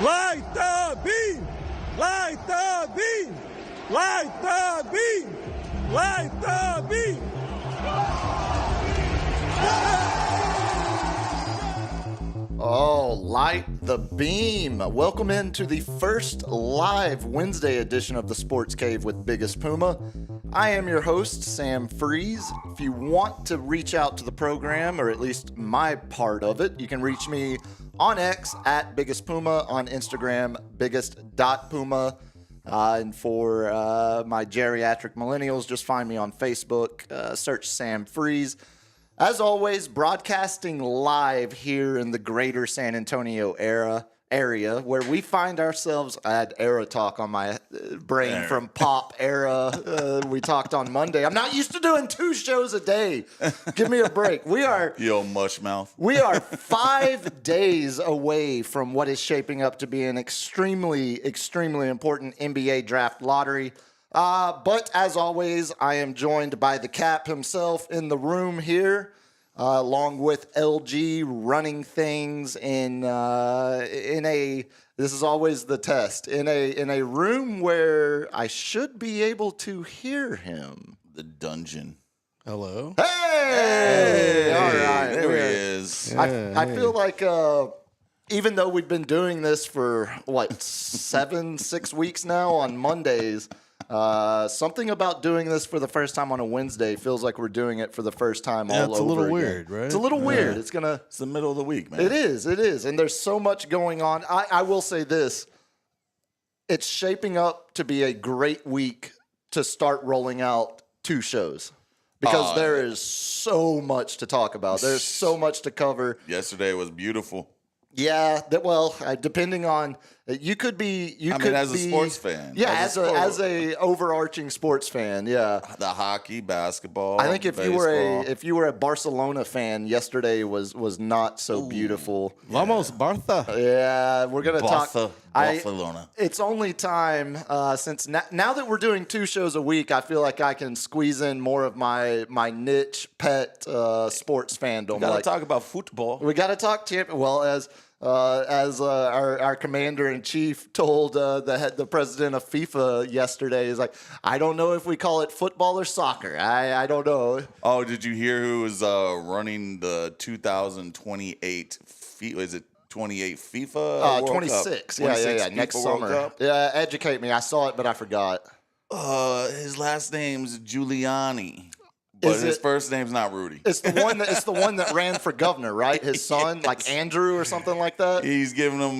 Light the beam! Light the beam! Light the beam! Light the beam! Oh, light the beam. Welcome into the first live Wednesday edition of the Sports Cave with Biggest Puma. I am your host, Sam Freas. If you want to reach out to the program, or at least my part of it, you can reach me on X at Biggest Puma, on Instagram, biggest.puma. And for my geriatric millennials, just find me on Facebook, search Sam Freas. As always, broadcasting live here in the greater San Antonio area where we find ourselves. I had era talk on my brain from pop era. We talked on Monday. I'm not used to doing 2 shows a day. Give me a break. You old mush mouth. We are 5 days away from what is shaping up to be an extremely, extremely important NBA draft lottery. But as always, I am joined by the Cap himself in the room here, along with LG running things in a. This is always the test in a room where I should be able to hear him. The dungeon. Hello. Hey! All right, there he is. I feel like even though we've been doing this for 6 weeks now on Mondays. Something about doing this for the first time on a Wednesday feels like we're doing it for the first time all over again. It's a little weird, right? It's a little weird. It's the middle of the week, man. It is. And there's so much going on. I will say this. It's shaping up to be a great week to start rolling out 2 shows. Because there is so much to talk about. There's so much to cover. Yesterday was beautiful. Yeah, depending on you could be. As a sports fan. Yeah, as a overarching sports fan. Yeah, the hockey, basketball. I think if you were a Barcelona fan, yesterday was not so beautiful. Vamos, Barca. Yeah, we're gonna talk. Barcelona. It's only time since now that we're doing 2 shows a week, I feel like I can squeeze in more of my niche pet sports fandom. We gotta talk about football. We gotta talk as our commander-in-chief told the president of FIFA yesterday, is like, I don't know if we call it football or soccer. I don't know. Oh, did you hear who was running the 2028 FIFA? Is it 28 FIFA? World 26. Cup? Yeah. Next summer. Yeah, educate me. I saw it, but I forgot. His last name's Giuliani. But his first name's not Rudy. It's the one that ran for governor, right? His son, Yes. like Andrew or something like that. He's giving him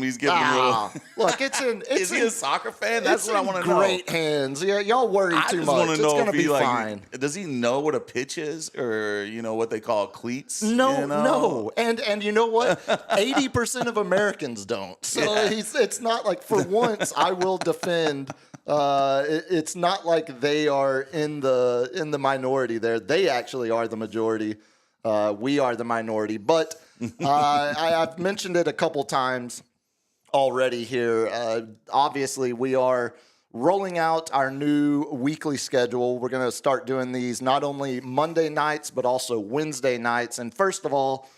Look, Is he a soccer fan? That's what I want to know. Great hands. Yeah, y'all worry too much. It's gonna be fine. Does he know what a pitch is, or what they call cleats? No. And you know what? 80% of Americans don't. So it's not like, for once I will defend. It's not like they are in the minority there. They actually are the majority. We are the minority. But I've mentioned it a couple times already here. Obviously, we are rolling out our new weekly schedule. We're going to start doing these not only Monday nights, but also Wednesday nights. And first of all,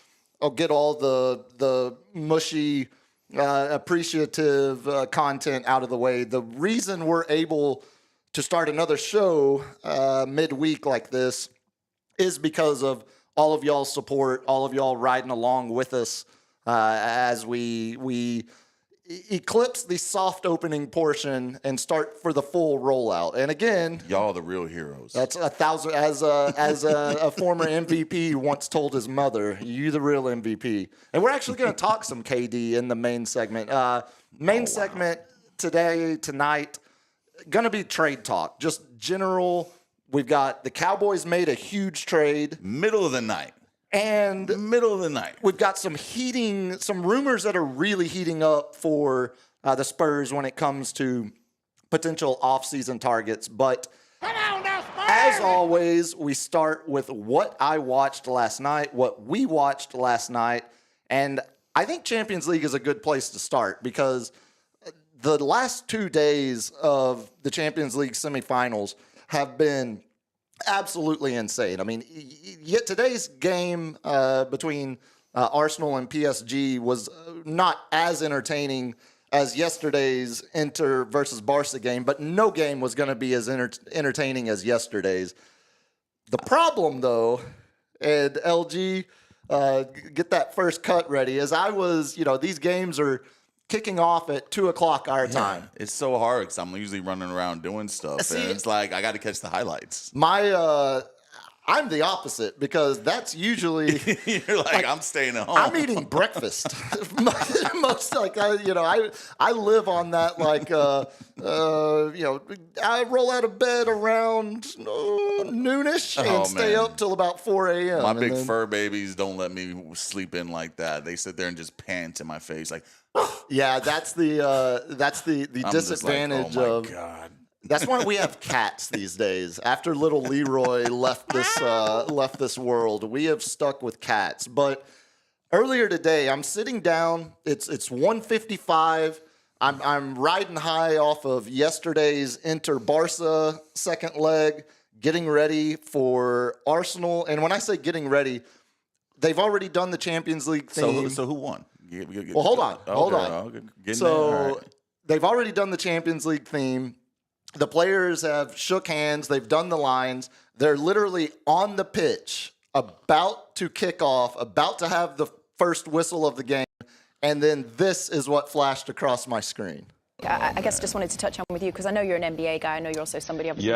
I'll get all the mushy appreciative content out of the way. The reason we're able to start another show midweek like this is because of all of y'all's support, all of y'all riding along with us as we eclipse the soft opening portion and start for the full rollout. And again, y'all are the real heroes. That's 1,000. As a former MVP once told his mother, "You the real MVP." And we're actually going to talk some KD in the main segment. Segment tonight, going to be trade talk, just general. We've got the Cowboys made a huge trade. Middle of the night. And we've got some rumors that are really heating up for the Spurs when it comes to potential offseason targets. But as always, we start with what I watched last night, what we watched last night. And I think Champions League is a good place to start because the last 2 days of the Champions League semifinals have been absolutely insane. I mean, yet today's game between Arsenal and PSG was not as entertaining as yesterday's Inter versus Barca game, but no game was going to be as entertaining as yesterday's. The problem, though, and LG, get that first cut ready, as I was, these games are kicking off at 2 o'clock our time. It's so hard because I'm usually running around doing stuff. And it's like, I got to catch the highlights. I'm the opposite because that's usually you're like I'm staying at home. I'm eating breakfast. Most I live on that I roll out of bed around noonish and stay up till about 4 a.m. My big fur babies don't let me sleep in like that. They sit there and just pant in my face like. Yeah, that's the disadvantage of. Oh my God. That's why we have cats these days. After little Leroy left this world, we have stuck with cats. But earlier today, I'm sitting down. It's 1:55. I'm riding high off of yesterday's Inter Barca second leg, getting ready for Arsenal. And when I say getting ready, they've already done the Champions League theme. So who won? Well, hold on. So they've already done the Champions League theme. The players have shook hands. They've done the lines. They're literally on the pitch, about to kick off, about to have the first whistle of the game. And then this is what flashed across my screen. I guess just wanted to touch on with you because I know you're an NBA guy. I know you're also somebody obviously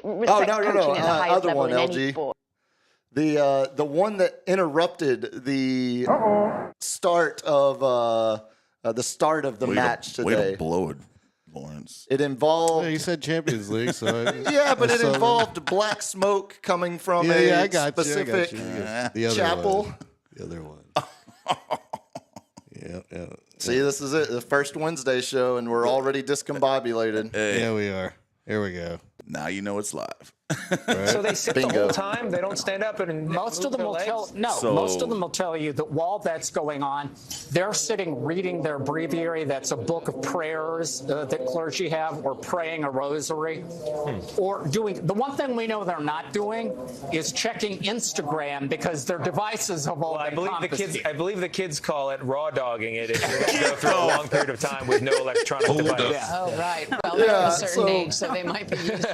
who respects coaching at the highest level in any sport. The one that interrupted the start of the match today. Way to blow it, Lawrence. It involved. Yeah, you said Champions League, so yeah, but it involved black smoke coming from specific chapel. The other one. Yeah. See, this is it. The first Wednesday show, and we're already discombobulated. Yeah, we are. Here we go. Now you know it's live. Right? So they sit the whole time. They don't stand up and most of them will tell you that while that's going on, they're sitting reading their breviary. That's a book of prayers that clergy have, or praying a rosary, or doing. The one thing we know they're not doing is checking Instagram because their devices have all been confiscated. I believe the kids call it raw dogging it if you're going to go through a long period of time with no electronic device. Yeah. Oh right. Well, they're of a certain age, so they might be used.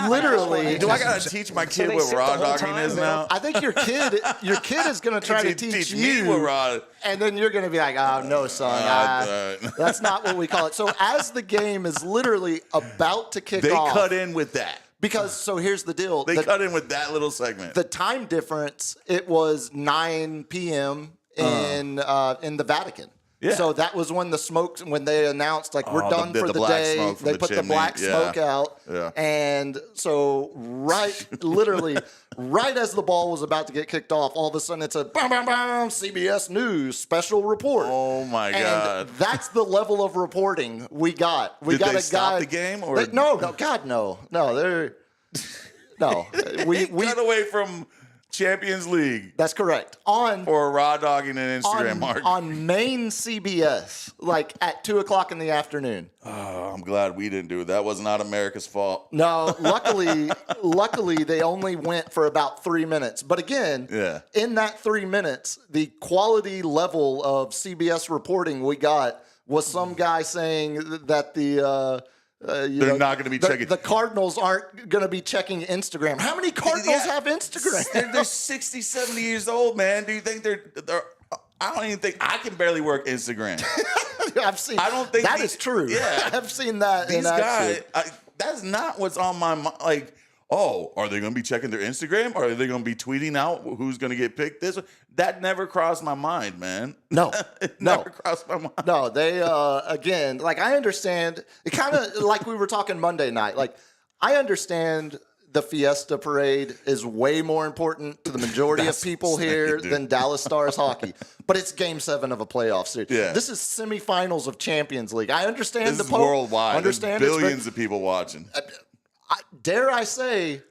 Literally. Do I gotta teach my kid what raw dogging is now? I think your kid is gonna try to teach you me what raw. And then you're gonna be like, "Oh no, son, that's not what we call it." So as the game is literally about to kick off, they cut in with that because here's the deal: they cut in with that little segment. The time difference, it was 9 p.m. in the Vatican. Yeah. So that was when they announced we're done for the day. They put the black smoke out. Yeah. And so literally right as the ball was about to get kicked off, all of a sudden it's a bam, bam, bam, CBS News special report. Oh my God. And that's the level of reporting we got. Did they stop the game or no, God, no. No, we got away from Champions League. That's correct. Or raw dogging an Instagram mark. On main CBS, at 2 o'clock in the afternoon. Oh, I'm glad we didn't do it. That was not America's fault. No, luckily they only went for about 3 minutes. But again, in that 3 minutes, the quality level of CBS reporting we got was some guy saying that they're not going to be checking. The Cardinals aren't going to be checking Instagram. How many Cardinals have Instagram? They're 60, 70 years old, man. Do you think they're I don't even think I can barely work Instagram. I don't think that is true. Yeah, I've seen that. These guys, that's not what's on my mind. Are they going to be checking their Instagram? Or are they going to be tweeting out who's going to get picked? That never crossed my mind, man. No. It never crossed my mind. No, they, again, I understand. It kind of, like we were talking Monday night. I understand the Fiesta Parade is way more important to the majority of people here than Dallas Stars hockey. But it's Game 7 of a playoff series. Yeah. This is semifinals of Champions League. I understand this is worldwide. There's billions of people watching. Dare I say,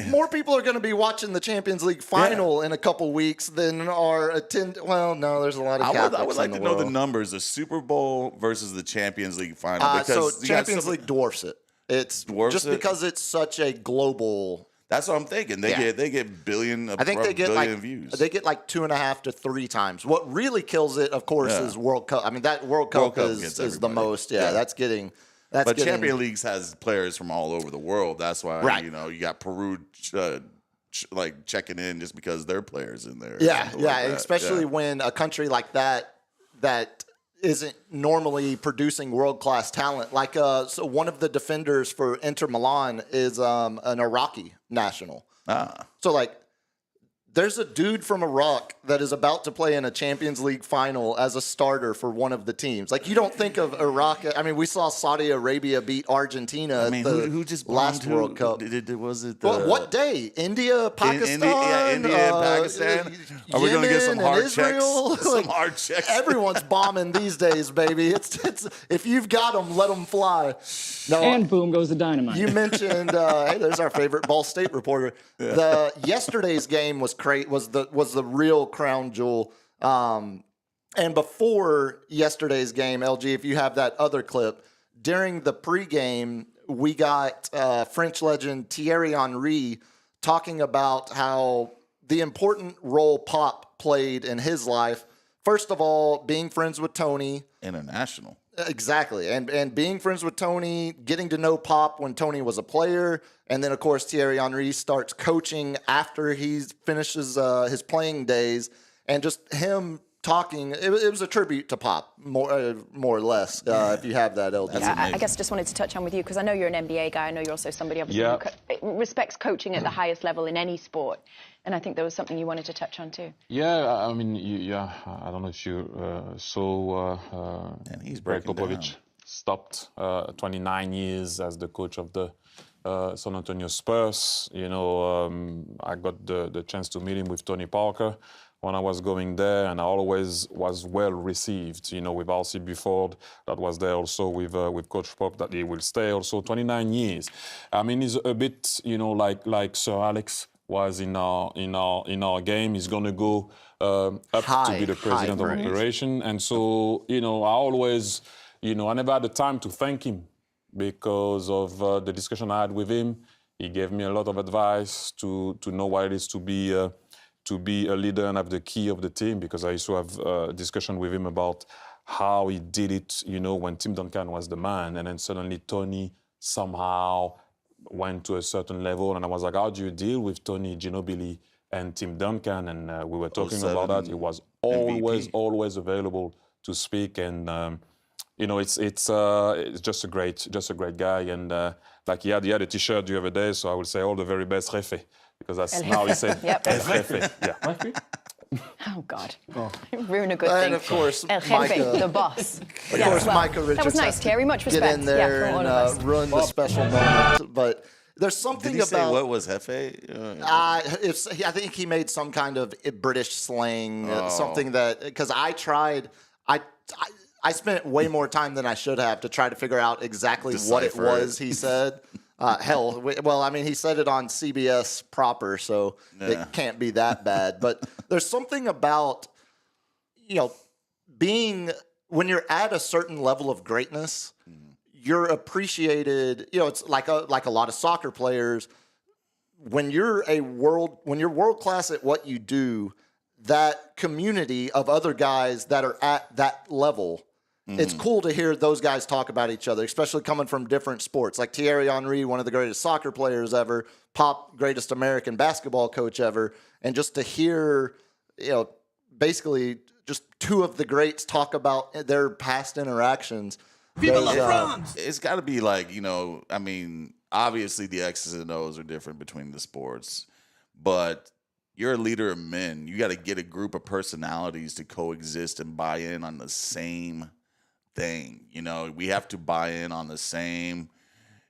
more people are going to be watching the Champions League final in a couple weeks than are Well, no, there's a lot of Catholics I would like to know the numbers. The Super Bowl versus the Champions League final. So Champions League dwarfs it. Because it's such a global That's what I'm thinking. They get billion. I think they get like views. They get like 2.5 to 3 times. What really kills it, of course, is World Cup. I mean, that World Cup is the most. Yeah, that's getting. But Champion Leagues has players from all over the world. That's why you got Peru like checking in just because their players in there. Yeah, especially when a country like that isn't normally producing world-class talent. Like, so one of the defenders for Inter Milan is an Iraqi national. So, like, there's a dude from Iraq that is about to play in a Champions League final as a starter for one of the teams. Like, you don't think of Iraq. I mean, we saw Saudi Arabia beat Argentina at the who just last World Cup. Was it what day? India, Pakistan? India and Pakistan? Are we going to get some hard checks? Some hard checks. Everyone's bombing these days, baby. It's if you've got them, let them fly. No, and boom goes the dynamite. You mentioned, hey, there's our favorite Ball State reporter. The yesterday's game was the real crown jewel. And before yesterday's game, LG, if you have that other clip, during the pregame, we got French legend Thierry Henry talking about how the important role Pop played in his life. First of all, being friends with Tony. International. Exactly. And being friends with Tony, getting to know Pop when Tony was a player. And then, of course, Thierry Henry starts coaching after he finishes his playing days. And just him talking, it was a tribute to Pop, more or less, if you have that, LG. I guess just wanted to touch on with you, because I know you're an NBA guy. I know you're also somebody obviously who respects coaching at the highest level in any sport. And I think there was something you wanted to touch on too. Yeah, I mean, I don't know if you saw Gregg Popovich stopped 29 years as the coach of the San Antonio Spurs. You know, I got the chance to meet him with Tony Parker when I was going there, and I always was well received. You know, with R.C. Buford, that was there also with Coach Pop, that he will stay also 29 years. I mean, he's a bit, you know, like Sir Alex was in our game. He's going to go up to be the president of operation. And so, you know, I always, you know, I never had the time to thank him because of the discussion I had with him. He gave me a lot of advice to know what it is to be a leader and have the key of the team, because I used to have a discussion with him about how he did it, you know, when Tim Duncan was the man, and then suddenly Tony somehow went to a certain level, and I was like, how do you deal with Tony Ginobili and Tim Duncan? And we were talking about that. He was always available to speak, and you know, it's just a great guy. And like he had a T-shirt the other day, so I would say all the very best, Refe, because that's how he said. Yep. Refe. Yeah. Oh, God. Ruin a good thing. And, of course, Micah, the boss. Of course, Micah Richards. That was nice, Thierry. Much respect. Get in there and ruin the special moment. But there's something Did he about... say what was Hefe? I think he made some kind of British slang, something that... Because I tried... I spent way more time than I should have to try to figure out exactly what it was he said. Hell, well, I mean, he said it on CBS proper, so it can't be that bad. But there's something about, you know, when you're at a certain level of greatness, you're appreciated. You know, it's like a lot of soccer players. When you're world class at what you do, that community of other guys that are at that level. It's cool to hear those guys talk about each other, especially coming from different sports. Like Thierry Henry, one of the greatest soccer players ever, Pop, greatest American basketball coach ever. And just to hear, you know, basically just two of the greats talk about their past interactions. It's got to be like, you know, I mean, obviously the X's and O's are different between the sports, but you're a leader of men. You got to get a group of personalities to coexist and buy in on the same thing. You know, we have to buy in on the same,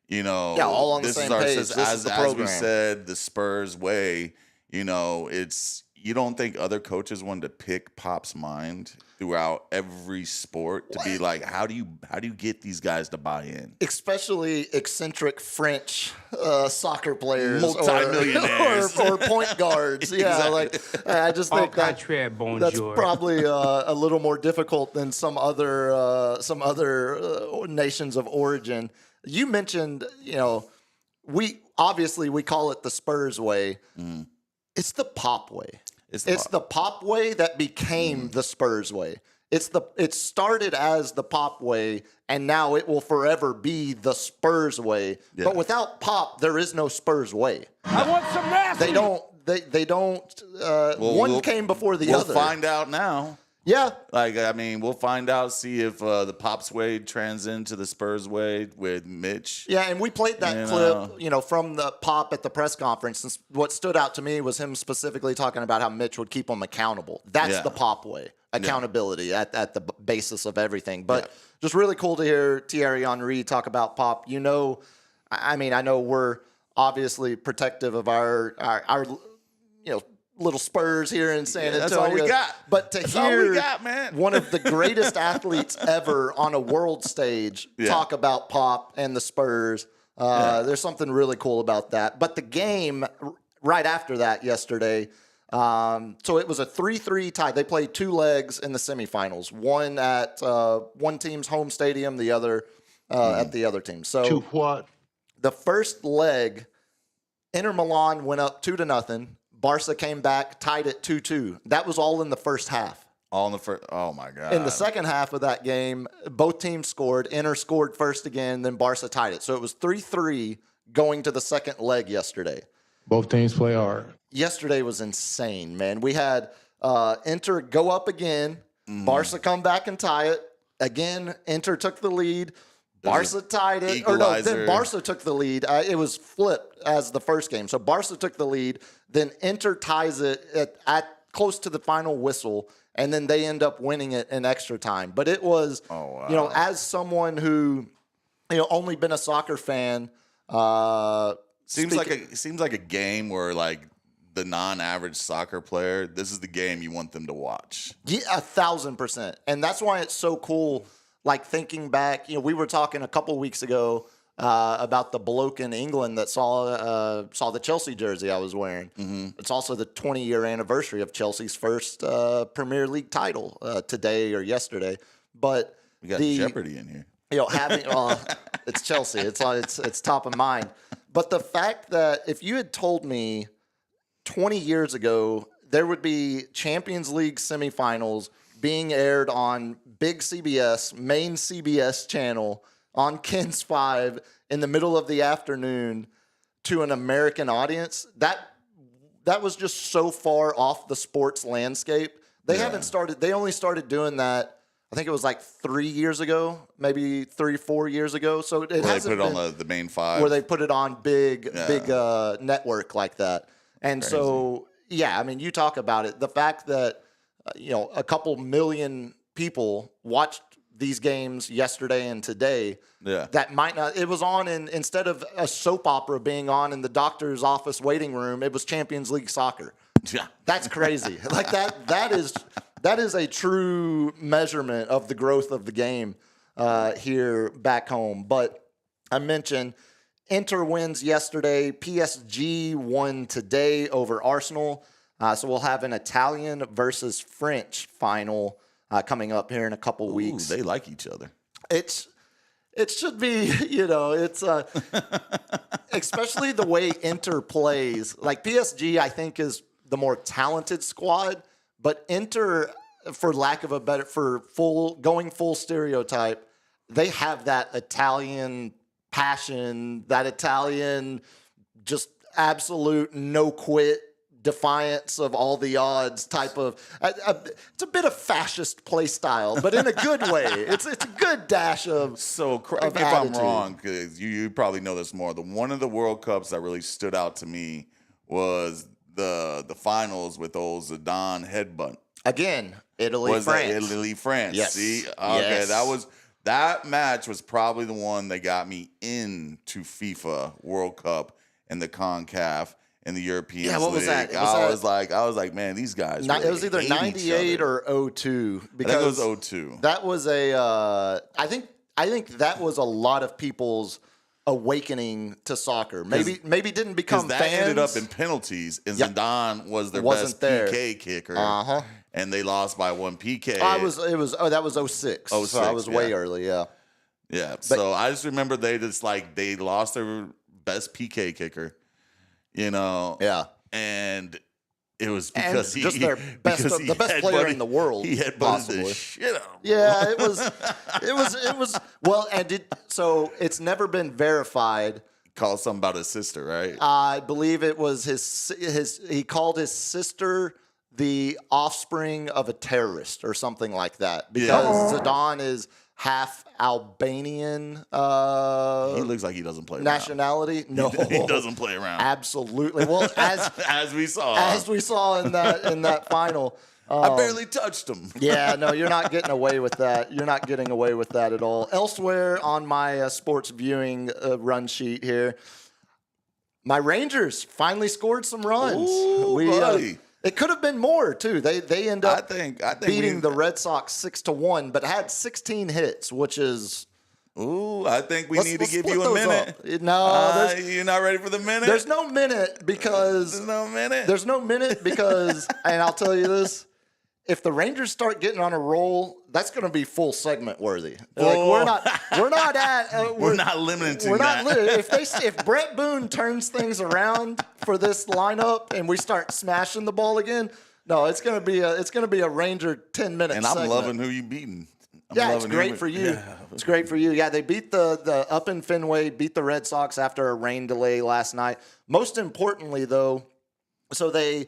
you know, all on the same page. As we said, the Spurs way, you know, you don't think other coaches wanted to pick Pop's mind throughout every sport to be like, how do you get these guys to buy in? Especially eccentric French soccer players, multi-millionaires, or point guards. Yeah, like I just think that's probably a little more difficult than some other nations of origin. You mentioned, you know, we call it the Spurs way. It's the Pop way. It's the Pop way that became the Spurs way. It started as the Pop way, and now it will forever be the Spurs way. Yeah. But without Pop, there is no Spurs way. I want some nasty. They don't. One came before the other. We'll find out now. Yeah. We'll find out, see if the Pop's way trends into the Spurs way with Mitch. Yeah, and we played that clip, from the Pop at the press conference. And what stood out to me was him specifically talking about how Mitch would keep him accountable. That's the Pop way. Accountability at the basis of everything. But just really cool to hear Thierry Henry talk about Pop. I know we're obviously protective of our little Spurs here in San Antonio. That's all we got. But to hear one of the greatest athletes ever on a world stage talk about Pop and the Spurs, there's something really cool about that. But the game right after that yesterday, so it was a 3-3 tie. They played 2 legs in the semifinals, one at one team's home stadium, the other at the other team. So to what? The first leg, Inter Milan went up 2-0. Barca came back, tied it 2-2. That was all in the first half. All in the first. Oh my God! In the second half of that game, both teams scored. Inter scored first again, then Barca tied it. So it was 3-3 going to the second leg yesterday. Both teams play hard. Yesterday was insane, man. We had Inter go up again. Barca come back and tie it. Again, Inter took the lead. Barca tied it. Then Barca took the lead. It was flipped as the first game. So Barca took the lead. Then Inter ties it at close to the final whistle. And then they end up winning it in extra time. But it was, as someone who, only been a soccer fan. Seems like a game where the non-average soccer player, this is the game you want them to watch. Yeah, 1,000%. And that's why it's so cool. Thinking back, we were talking a couple weeks ago about the bloke in England that saw the Chelsea jersey I was wearing. Mm-hmm. It's also the 20-year anniversary of Chelsea's first Premier League title today or yesterday. But we got Jeopardy in here. It's Chelsea. It's top of mind. But the fact that if you had told me 20 years ago there would be Champions League semifinals being aired on big CBS, main CBS channel, on KENS 5 in the middle of the afternoon to an American audience, that was just so far off the sports landscape. They only started doing that, I think it was 3 years ago, maybe 3-4 years ago. So it hasn't been on the main 5. Where they put it on big network like that. And crazy. So, you talk about it. The fact that a couple million people watched these games yesterday and today. Yeah. That might not. It was on instead of a soap opera being on in the doctor's office waiting room, it was Champions League soccer. Yeah. That's crazy. That is a true measurement of the growth of the game here back home. But I mentioned Inter wins yesterday. PSG won today over Arsenal. So we'll have an Italian versus French final coming up here in a couple weeks. They like each other. It should be, it's especially the way Inter plays. PSG, I think, is the more talented squad, but Inter, for lack of a better, going full stereotype, they have that Italian passion, that Italian just absolute no quit. Defiance of all the odds type of it's a bit of fascist play style, but in a good way. It's a good dash of if I'm wrong, because you probably know this more. One of the World Cups that really stood out to me was the finals with old Zidane headbutt. Again, France. Yes. See, okay, yes. That match was probably the one that got me into FIFA World Cup and the CONCACAF. In the European League. What was that? I was like, man, these guys. Really it was either 98 or 02. Because I think it was 02. That was I think that was a lot of people's awakening to soccer. Maybe didn't become that fans. Ended up in penalties, and Zidane was their best PK kicker. Uh-huh. And they lost by 1 PK. That was 06. So I was way early. Yeah. Yeah. So I just remember they lost their best PK kicker, you know. Yeah. And it was because and just their best, the best player in the world. He had possibly shit out of him. Yeah, it was. Well, and so it's never been verified. Called something about his sister, right? I believe it was his. He called his sister the offspring of a terrorist or something like that, because Zidane is half Albanian. He looks like he doesn't play nationality. Around. No, he doesn't play around. Absolutely. Well, as we saw in that final. I barely touched him. Yeah, no, you're not getting away with that. You're not getting away with that at all. Elsewhere on my sports viewing run sheet here, my Rangers finally scored some runs. Ooh, buddy. It could have been more too. They end up I think beating the Red Sox 6-1, but had 16 hits, which is. Ooh, I think we need to give you a minute. Up. No, you're not ready for the minute? There's no minute because. There's no minute. There's no minute because, and I'll tell you this. If the Rangers start getting on a roll, that's going to be full segment worthy. Like we're not limiting that. If Brett Boone turns things around for this lineup and we start smashing the ball again, no, it's going to be a Ranger 10-minute. And I'm loving who you beating. It's great for you. Yeah. It's great for you. Yeah, they beat the up in Fenway, beat the Red Sox after a rain delay last night. Most importantly, though, so they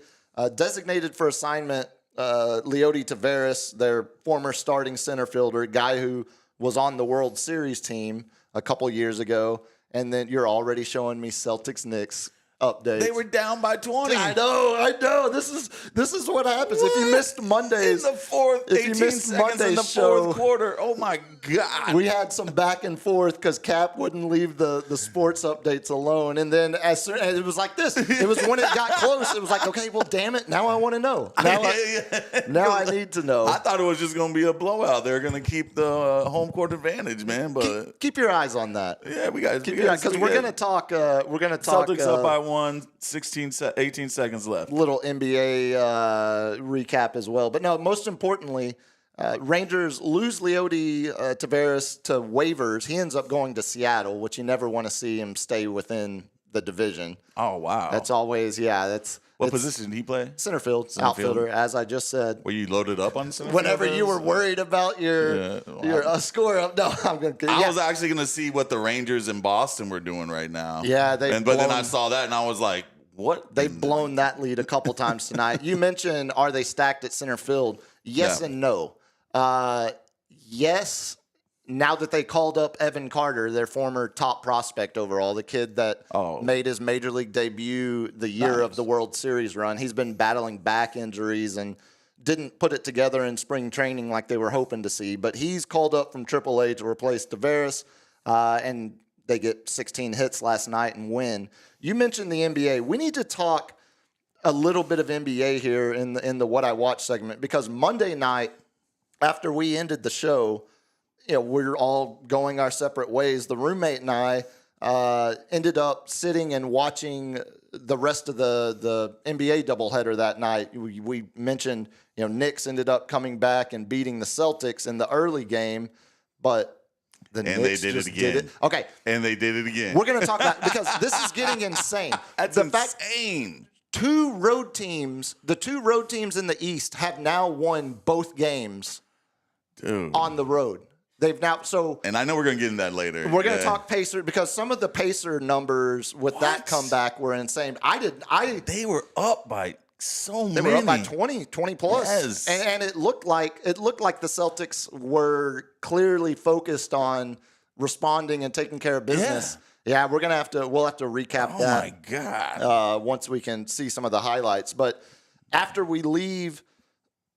designated for assignment. Leody Taveras, their former starting center fielder, guy who was on the World Series team a couple years ago, and then you're already showing me Celtics-Knicks updates. They were down by 20. I know. This is what happens if you missed Mondays. In the fourth, 18 seconds in the fourth quarter. Oh my God. We had some back and forth because Cap wouldn't leave the sports updates alone. And then and it was like this. It was when it got close. It was like, okay, well, damn it. Now I want to know. Now I need to know. I thought it was just going to be a blowout. They're going to keep the home court advantage, man. But keep your eyes on that. Yeah, we got because we're going to talk. Celtics up by 1, 18 seconds left. Little NBA recap as well. But no, most importantly, Rangers lose Leody Taveras to waivers. He ends up going to Seattle, which you never want to see him stay within the division. Oh, wow. That's always, What position did he play? Center field, outfielder, as I just said. Were you loaded up on center Whenever you were worried about your score up. No, I'm going to. I was actually going to see what the Rangers in Boston were doing right now. Yeah, but then I saw that and I was like, what? They've blown that lead a couple times tonight. You mentioned, are they stacked at center field? Yes and no. Yes, now that they called up Evan Carter, their former top prospect overall, the kid that made his major league debut the year of the World Series run. He's been battling back injuries and didn't put it together in spring training like they were hoping to see. But he's called up from AAA to replace Taveras, and they get 16 hits last night and win. You mentioned the NBA. We need to talk a little bit of NBA here in the What I Watch segment, because Monday night, after we ended the show, we're all going our separate ways. The roommate and I ended up sitting and watching the rest of the NBA doubleheader that night. We mentioned, Knicks ended up coming back and beating the Celtics in the early game, but Knicks they did just it again. Did it. Okay. And they did it again. We're going to talk about it because this is getting insane. That's insane. The two road teams in the East have now won both games on the road. They've now and I know we're going to get into that later. We're going to talk Pacer because some of the Pacer numbers with that comeback were insane. They were up by so many. They were up by 20 plus. Yes. And it looked like the Celtics were clearly focused on responding and taking care of business. Yeah, we'll have to recap that. Oh my God. Once we can see some of the highlights. But after we leave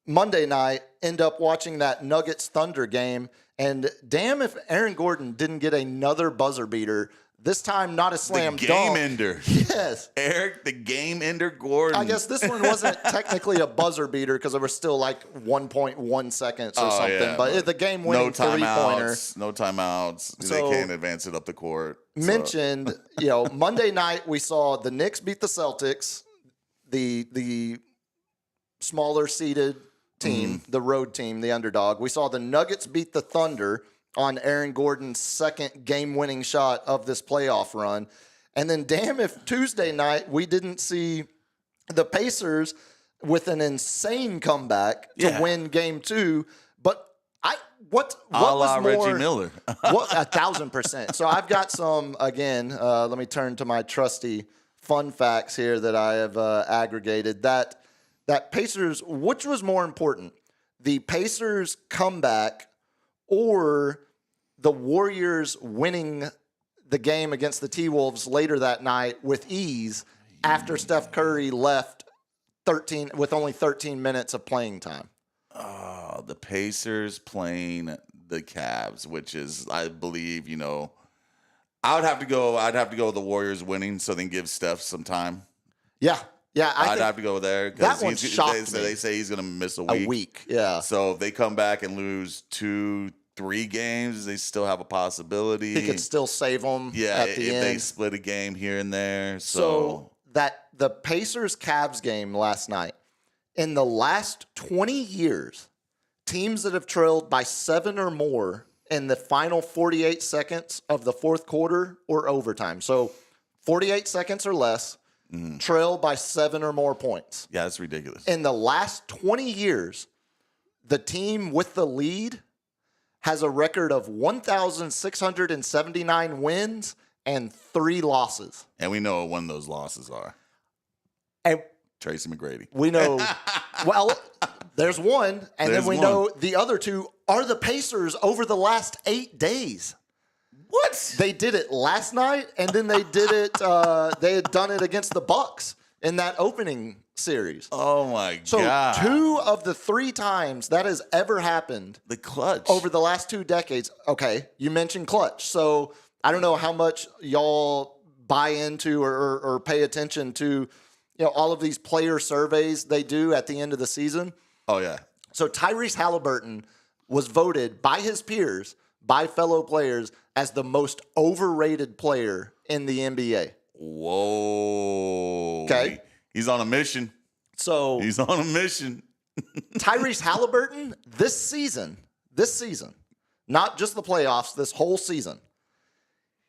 Monday night, end up watching that Nuggets Thunder game. And damn if Aaron Gordon didn't get another buzzer beater. This time, not a slam dunk. The game ender. Yes. Eric, the game ender Gordon. I guess this one wasn't technically a buzzer beater because there was still like 1.1 seconds or something. Yeah. But the game-winning three-pointer. No timeouts. So, they can't advance it up the court. Mentioned, Monday night we saw the Knicks beat the Celtics, the smaller seeded team, the road team, the underdog. We saw the Nuggets beat the Thunder on Aaron Gordon's second game-winning shot of this playoff run. And then damn if Tuesday night we didn't see the Pacers with an insane comeback to win game 2. But what was more, Reggie Miller. 1,000%. So I've got some, again, let me turn to my trusty fun facts here that I have aggregated. That Pacers, which was more important, the Pacers comeback or the Warriors winning the game against the T-Wolves later that night with ease after Steph Curry left with only 13 minutes of playing time? Oh, the Pacers playing the Cavs, which is, I believe, I'd have to go with the Warriors winning, so then give Steph some time. Yeah. I'd have to go there. That one shocked me. They say he's going to miss a week. Yeah. So if they come back and lose 2-3 games, they still have a possibility. He could still save them at the end. If they split a game here and there. So that the Pacers-Cavs game last night, in the last 20 years, teams that have trailed by 7 or more in the final 48 seconds of the fourth quarter or overtime. So 48 seconds or less, trail by 7 or more points. Yeah, that's ridiculous. In the last 20 years, the team with the lead has a record of 1,679 wins and 3 losses. And we know what one of those losses are. And Tracy McGrady. we know, well, there's one, and then we know the other 2 are the Pacers over the last 8 days. What? They did it last night, and then they did it. They had done it against the Bucks in that opening series. Oh my So God! 2 of the 3 times that has ever happened, The clutch over the last 2 decades. Okay, you mentioned clutch, so I don't know how much y'all buy into or pay attention to, all of these player surveys they do at the end of the season. Oh yeah. So Tyrese Halliburton was voted by his peers, by fellow players, as the most overrated player in the NBA. Whoa. Okay. He's on a mission. So He's on a mission. Tyrese Halliburton this season, not just the playoffs, this whole season,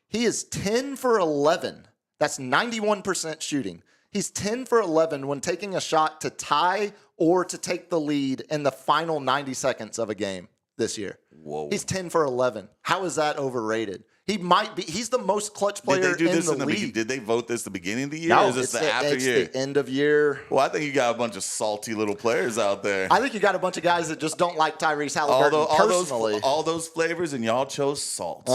he is 10 for 11. That's 91% shooting. He's 10 for 11 when taking a shot to tie or to take the lead in the final 90 seconds of a game this year. Whoa. He's 10 for 11. How is that overrated? He might be. He's the most clutch player Did they do this in the league. Did they vote this the beginning of the year? No, or is this the after it's year? the end of year. Well, I think you got a bunch of salty little players out there. I think you got a bunch of guys that just don't like Tyrese Halliburton personally. All those flavors, and y'all chose salt.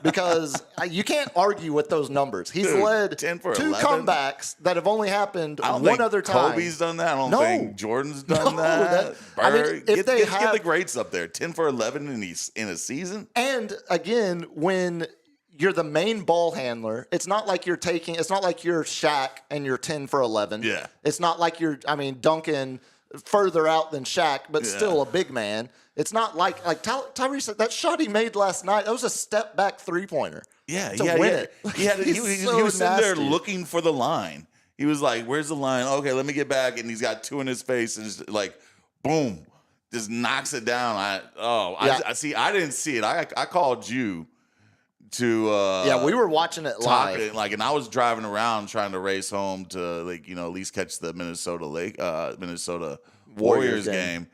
Because you can't argue with those numbers. He's led 10 for 2 11? comebacks that have only happened I don't one think other time. Kobe's done that. I don't No. think Jordan's done No, that. Bird. if they get have the greats up there. 10 for 11 in a season. And again, when you're the main ball handler, it's not like you're Shaq and you're 10 for 11. Yeah. It's not like Duncan further out than Shaq, but still a big man. It's not like Tyrese, that shot he made last night, that was a step back 3-pointer. Yeah, to win it. He was sitting there looking for the line. He was like, "Where's the line? Okay, let me get back." And he's got 2 in his face, and just like, boom, just knocks it down. I see. I didn't see it. I called you to. We were watching it live. And I was driving around trying to race home to at least catch the Minnesota Warriors game.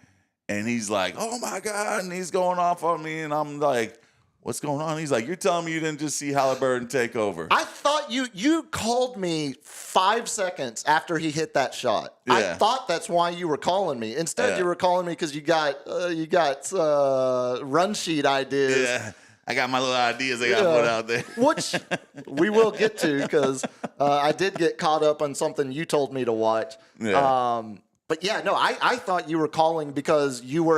And he's like, "Oh my God!" And he's going off on me, and I'm like, "What's going on?" He's like, "You're telling me you didn't just see Halliburton take over?" I thought you called me 5 seconds after he hit that shot. Yeah. I thought that's why you were calling me. Instead, you were calling me because you got run sheet ideas. Yeah, I got my little ideas I got to put out there. Which we will get to because I did get caught up on something you told me to watch. Yeah. But yeah, no, I thought you were calling because you were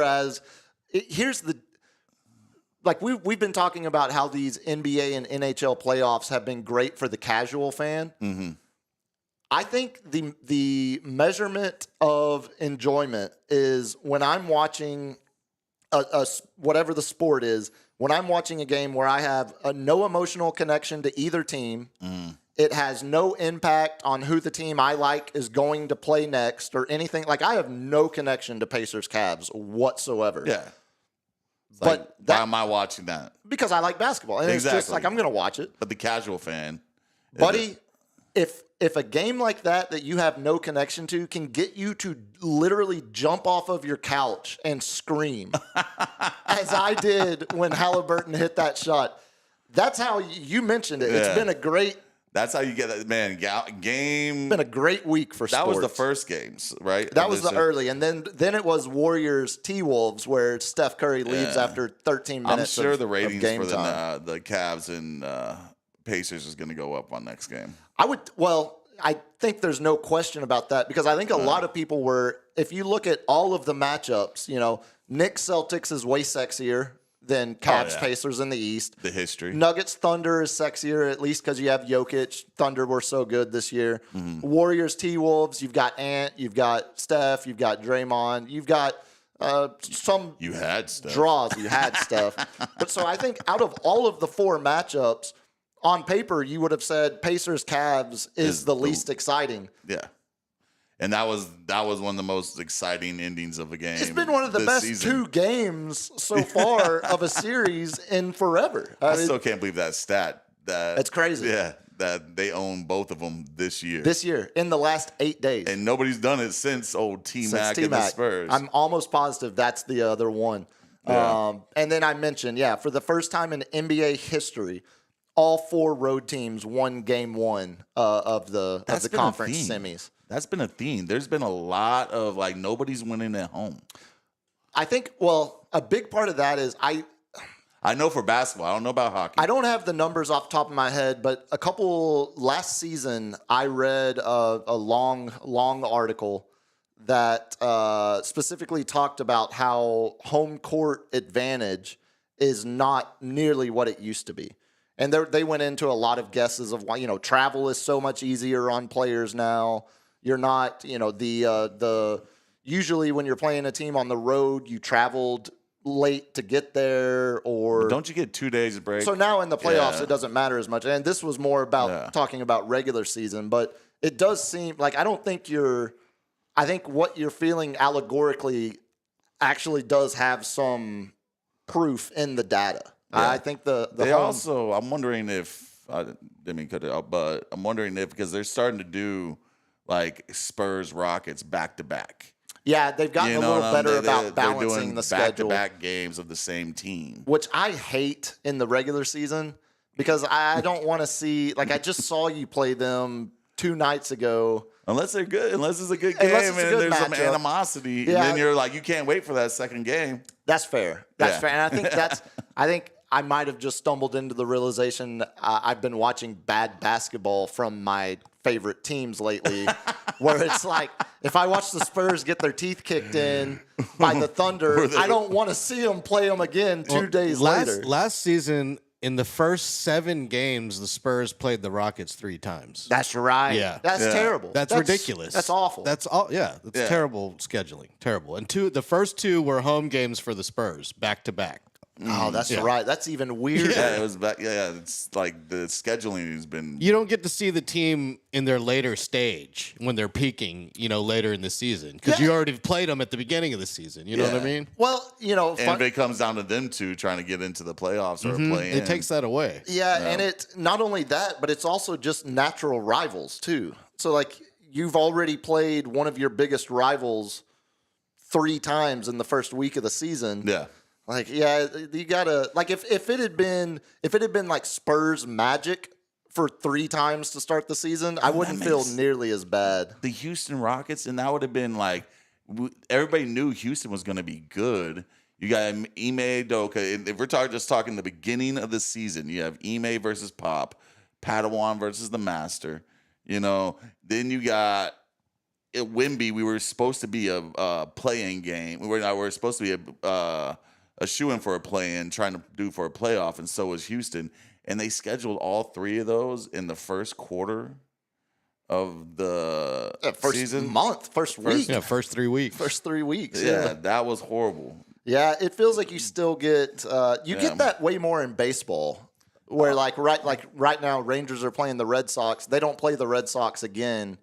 we've been talking about how these NBA and NHL playoffs have been great for the casual fan. Mm-hmm. I think the measurement of enjoyment is when I'm watching whatever the sport is, when I'm watching a game where I have no emotional connection to either team, it has no impact on who the team I like is going to play next or anything. Like, I have no connection to Pacers-Cavs whatsoever. Yeah. But why am I watching that? Because I like basketball. And it's just like, I'm going to watch it. But the casual fan, Buddy, if a game like that you have no connection to can get you to literally jump off of your couch and scream, as I did when Halliburton hit that shot, that's how you mentioned it. Yeah. It's been a great. That's how you get that, man. Game. It's been a great week for sports. That was the first games, right? That was the early, and then it was Warriors T-Wolves where Steph Curry leaves after 13 minutes. I'm sure the ratings for the Cavs and Pacers is going to go up on next game. I think there's no question about that because I think a lot of people were. If you look at all of the matchups, Knicks Celtics is way sexier than Cavs Pacers in the East. The history. Nuggets Thunder is sexier, at least because you have Jokic. Thunder were so good this year. Mm-hmm. Warriors T-Wolves, you've got Ant, you've got Steph, you've got Draymond, you've got some you had stuff. Draws. You had stuff. But so I think out of all of the four matchups, on paper, you would have said Pacers Cavs is the least exciting. Yeah. And that was one of the most exciting endings of a game. It's been one of the best season. 2 games so far of a series in forever. I still can't believe that stat. It's crazy. Yeah, that they own both of them this year. This year, in the last 8 days. And nobody's done it since old T-Mac and the Spurs. I'm almost positive that's the other one. Yeah. And then I mentioned, for the first time in NBA history, all 4 road teams won game 1 of the conference semis. That's been a theme. There's been a lot of nobody's winning at home. I think, a big part of that is I know for basketball. I don't know about hockey. I don't have the numbers off the top of my head, but last season, I read a long article that specifically talked about how home court advantage is not nearly what it used to be. And they went into a lot of guesses of why, travel is so much easier on players now. You're not, usually when you're playing a team on the road, you traveled late to get there, or don't you get 2 days of break? So now in the playoffs, it doesn't matter as much. And this was more about talking about regular season, but it does seem like I think what you're feeling allegorically actually does have some proof in the data. Yeah. I think I'm wondering if I didn't mean to cut it out, but I'm wondering if because they're starting to do Spurs Rockets back to back. Yeah, they've gotten a little better about balancing the schedule. Back-to-back games of the same team, which I hate in the regular season because I don't want to see. I just saw you play them 2 nights ago. Unless they're good, unless it's a good game and there's some animosity, and then you're you can't wait for that second game. That's fair. That's fair, and I think I might have just stumbled into the realization I've been watching bad basketball from my favorite teams lately, where it's if I watch the Spurs get their teeth kicked in by the Thunder, I don't want to see them play them again 2 days later. Last season, in the first 7 games, the Spurs played the Rockets 3 times. That's right. Yeah. That's terrible. That's ridiculous. That's awful. That's terrible scheduling. Terrible. And the first 2 were home games for the Spurs, back to back. Oh, that's right. That's even weirder. Yeah, it was back. Yeah, it's the scheduling has been. You don't get to see the team in their later stage when they're peaking, later in the season because you already played them at the beginning of the season. You know what I mean? Well, and if it comes down to them 2 trying to get into the playoffs or play in, it takes that away. Yeah, and it's not only that, but it's also just natural rivals too. So you've already played one of your biggest rivals 3 times in the first week of the season. Yeah. You gotta if it had been Spurs Magic for 3 times to start the season, I wouldn't feel nearly as bad. The Houston Rockets, and that would have been everybody knew Houston was going to be good. You got Ime Udoka. If we're talking the beginning of the season, you have Ime versus Pop, Padawan versus the Master. Then you got at Wemby. We were supposed to be a play-in game. We were supposed to be a shoe-in for a play-in, trying to do for a playoff, and so was Houston. And they scheduled all 3 of those in the first quarter of the season. First week. Yeah, first 3 weeks. First 3 weeks. Yeah, that was horrible. Yeah, it feels like you still get get that way more in baseball, where right now Rangers are playing the Red Sox. They don't play the Red Sox again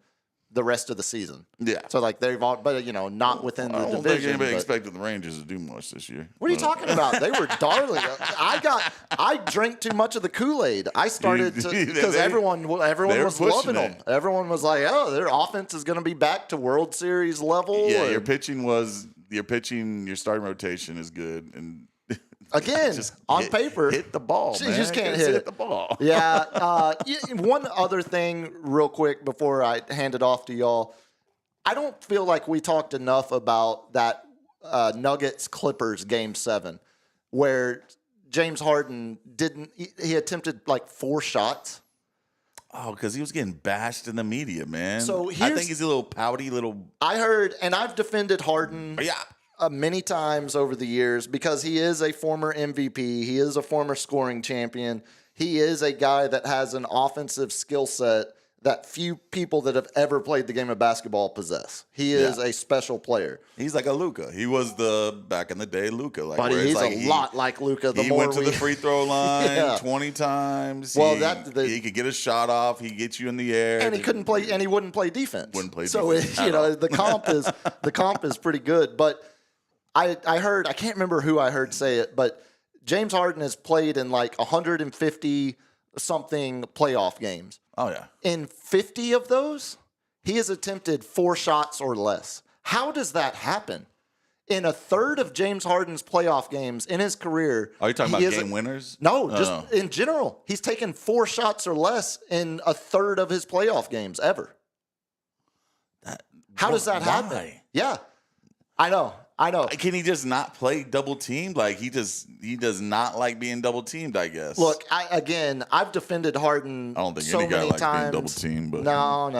the rest of the season. Yeah. So like they've all, but not within the I don't division. think anybody but- expected the Rangers to do much this year. What are you talking about? They were darling. I drank too much of the Kool-Aid. I started to because everyone was loving them. Everyone was like, "Oh, their offense is going to be back to World Series level." Yeah, your starting rotation is good, and again, on paper, hit the ball. You man. just can't hit the ball. Yeah. One other thing, real quick, before I hand it off to y'all, I don't feel like we talked enough about that Nuggets Clippers Game 7, where James Harden he attempted like 4 shots. Oh, because he was getting bashed in the media, man. So I think he's a little pouty, I heard, and I've defended Harden. Yeah. Many times over the years because he is a former MVP. He is a former scoring champion. He is a guy that has an offensive skill set that few people that have ever played the game of basketball possess. He is a special player. He's like a Luka. He was back in the day Luka. Like, but he's a lot like Luka. He went to the free throw line 20 times. Well, he could get a shot off. He gets you in the air, and he couldn't play, and he wouldn't play defense. So the comp is pretty good, but. I heard, I can't remember who I heard say it, but James Harden has played in like 150 something playoff games. Oh yeah. In 50 of those, he has attempted 4 shots or less. How does that happen? In a third of James Harden's playoff games in his career. Are you talking about game winners? No, just in general. He's taken 4 shots or less in a third of his playoff games ever. How does that happen? Yeah, I know. Can he just not play double teamed? Like he does not like being double teamed, I guess. Look, I've defended Harden. I don't think so any guy many likes times. being double teamed, but no,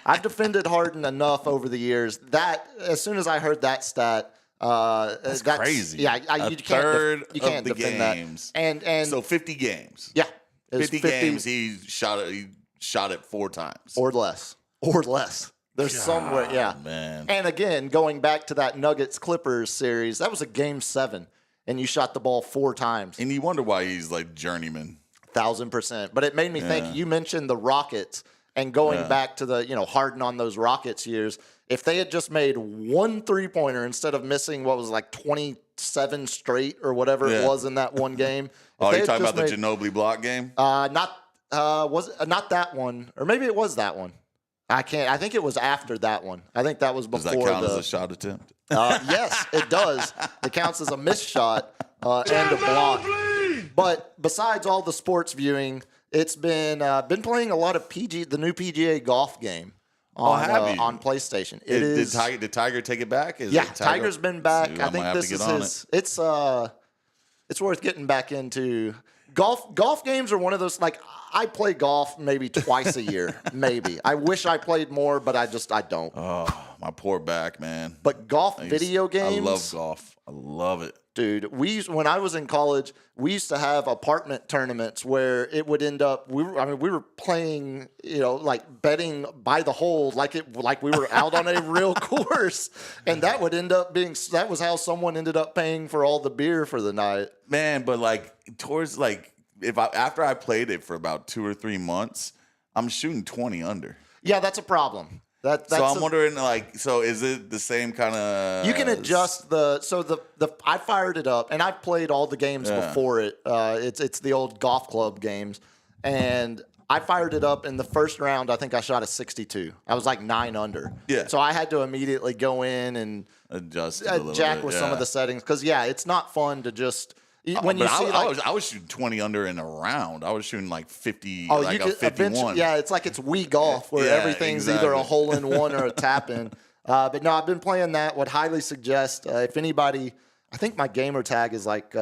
I've defended Harden enough over the years that as soon as I heard that stat, that's crazy. Yeah, you can't of the defend games. That. And so 50 games. Yeah, 50 games. He shot it 4 times or less. There's somewhere, man. And again, going back to that Nuggets Clippers series, that was a Game 7, and you shot the ball 4 times. And you wonder why he's like journeyman. 1,000%. But it made me think. You mentioned the Rockets, and going back to the Harden on those Rockets years. If they had just made 1 3-pointer instead of missing what was like 27 straight or whatever it was in that one game. You're talking about the Ginobili block game? Not that one, or maybe it was that one. I think it was after that one. I think that was before. Does that count as a shot attempt? Yes, it does. It counts as a missed shot and a block. But besides all the sports viewing, it's been playing a lot of the new PGA golf game on PlayStation. Did Tiger take it back? Tiger's been back. Dude, I think this is his. It's worth getting back into. Golf games are one of those, like, I play golf maybe twice a year, maybe. I wish I played more, but I don't. Oh, my poor back, man. But video games. I love golf. I love it. Dude, when I was in college, we used to have apartment tournaments where it would end up, we were playing, like betting by the hole, like we were out on a real course. And that would end up that was how someone ended up paying for all the beer for the night. Man, but after I played it for about 2 or 3 months, I'm shooting 20 under. Yeah, that's a problem. So I'm wondering, so is it the same kind of? You can adjust I fired it up, and I've played all the games before it. It's the old golf club games, and I fired it up in the first round. I think I shot a 62. I was like 9 under. Yeah. So I had to immediately go in and adjust jack with some of the settings because it's not fun to just. I was shooting 20 under in a round. I was shooting like 50, a 51. Yeah, it's like it's Wii golf where everything's either a hole in one or a tap in. But no, I've been playing that. Would highly suggest if anybody. I think my gamer tag is like.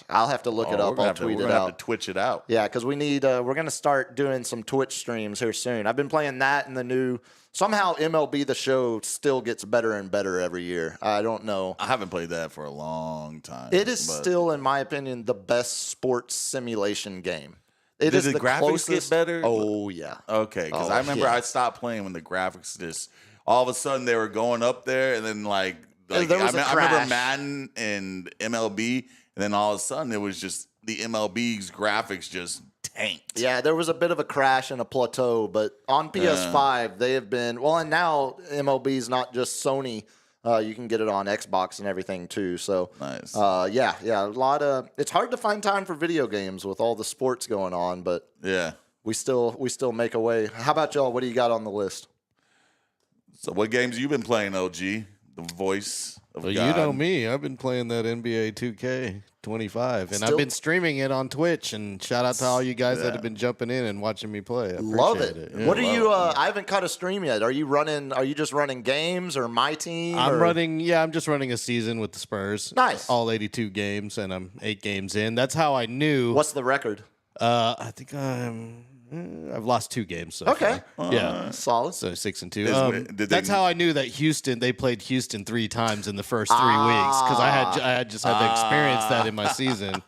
I'll have to look it up. I'll tweet it out. We're gonna have to Twitch it out. Yeah, because we need. We're gonna start doing some Twitch streams here soon. I've been playing that and the new. Somehow MLB The Show still gets better and better every year. I don't know. I haven't played that for a long time. It is still, in my opinion, the best sports simulation game. Did the graphics get better? Oh, yeah. Okay, because I remember I stopped playing when the graphics just all of a sudden they were going up there, and then I remember Madden and MLB, and then all of a sudden it was just the MLB's graphics just tanked. Yeah, there was a bit of a crash and a plateau, but on PS5 they have been and now MLB's not just Sony. You can get it on Xbox and everything too. So nice. Yeah, a lot of. It's hard to find time for video games with all the sports going on, but yeah, we still make a way. How about y'all? What do you got on the list? So what games you been playing, OG? The voice of God. You know me. I've been playing that NBA 2K25, and I've been streaming it on Twitch. And shout out to all you guys that have been jumping in and watching me play. I Love it. Yeah. What are you? I haven't caught a stream yet. Are you just running games or my team? I'm just running a season with the Spurs. Nice. All 82 games, and I'm 8 games in. That's how I knew. What's the record? I think I've lost 2 games. So far. Yeah, solid. So 6-2. That's how I knew that they played Houston 3 times in the first 3 weeks because I had just had to experience that in my season.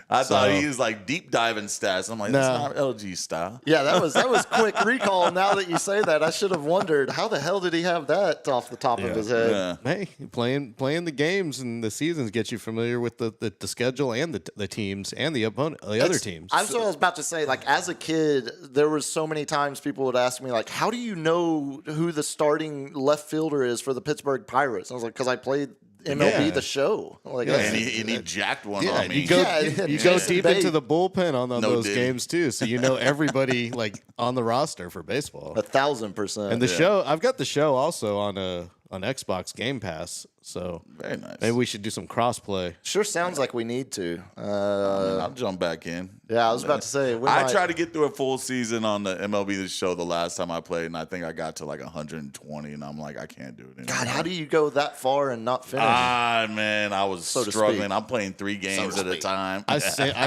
I thought he was like deep diving stats. I'm like, that's not LG style. Yeah, that was quick recall. Now that you say that, I should have wondered how the hell did he have that off the top of his head. Yeah. Hey, playing the games and the seasons get you familiar with the schedule and the teams and the opponent, the other teams. I was about to say, like, as a kid, there was so many times people would ask me, like, how do you know who the starting left fielder is for the Pittsburgh Pirates? I was like, because I played MLB The Show. Like, and he jacked one on me. You go deep into the bullpen on those games too, so you know everybody like on the roster for baseball. 1,000%. And the show, I've got the show also on Xbox Game Pass, so very nice. Maybe we should do some crossplay. Sure, sounds like we need to. I'll jump back in. Yeah, I was about to say. I tried to get through a full season on the MLB The Show the last time I played, and I think I got to like 120, and I'm like, I can't do it anymore. God, how do you go that far and not finish? Man, I was struggling. I'm playing 3 games at a time. I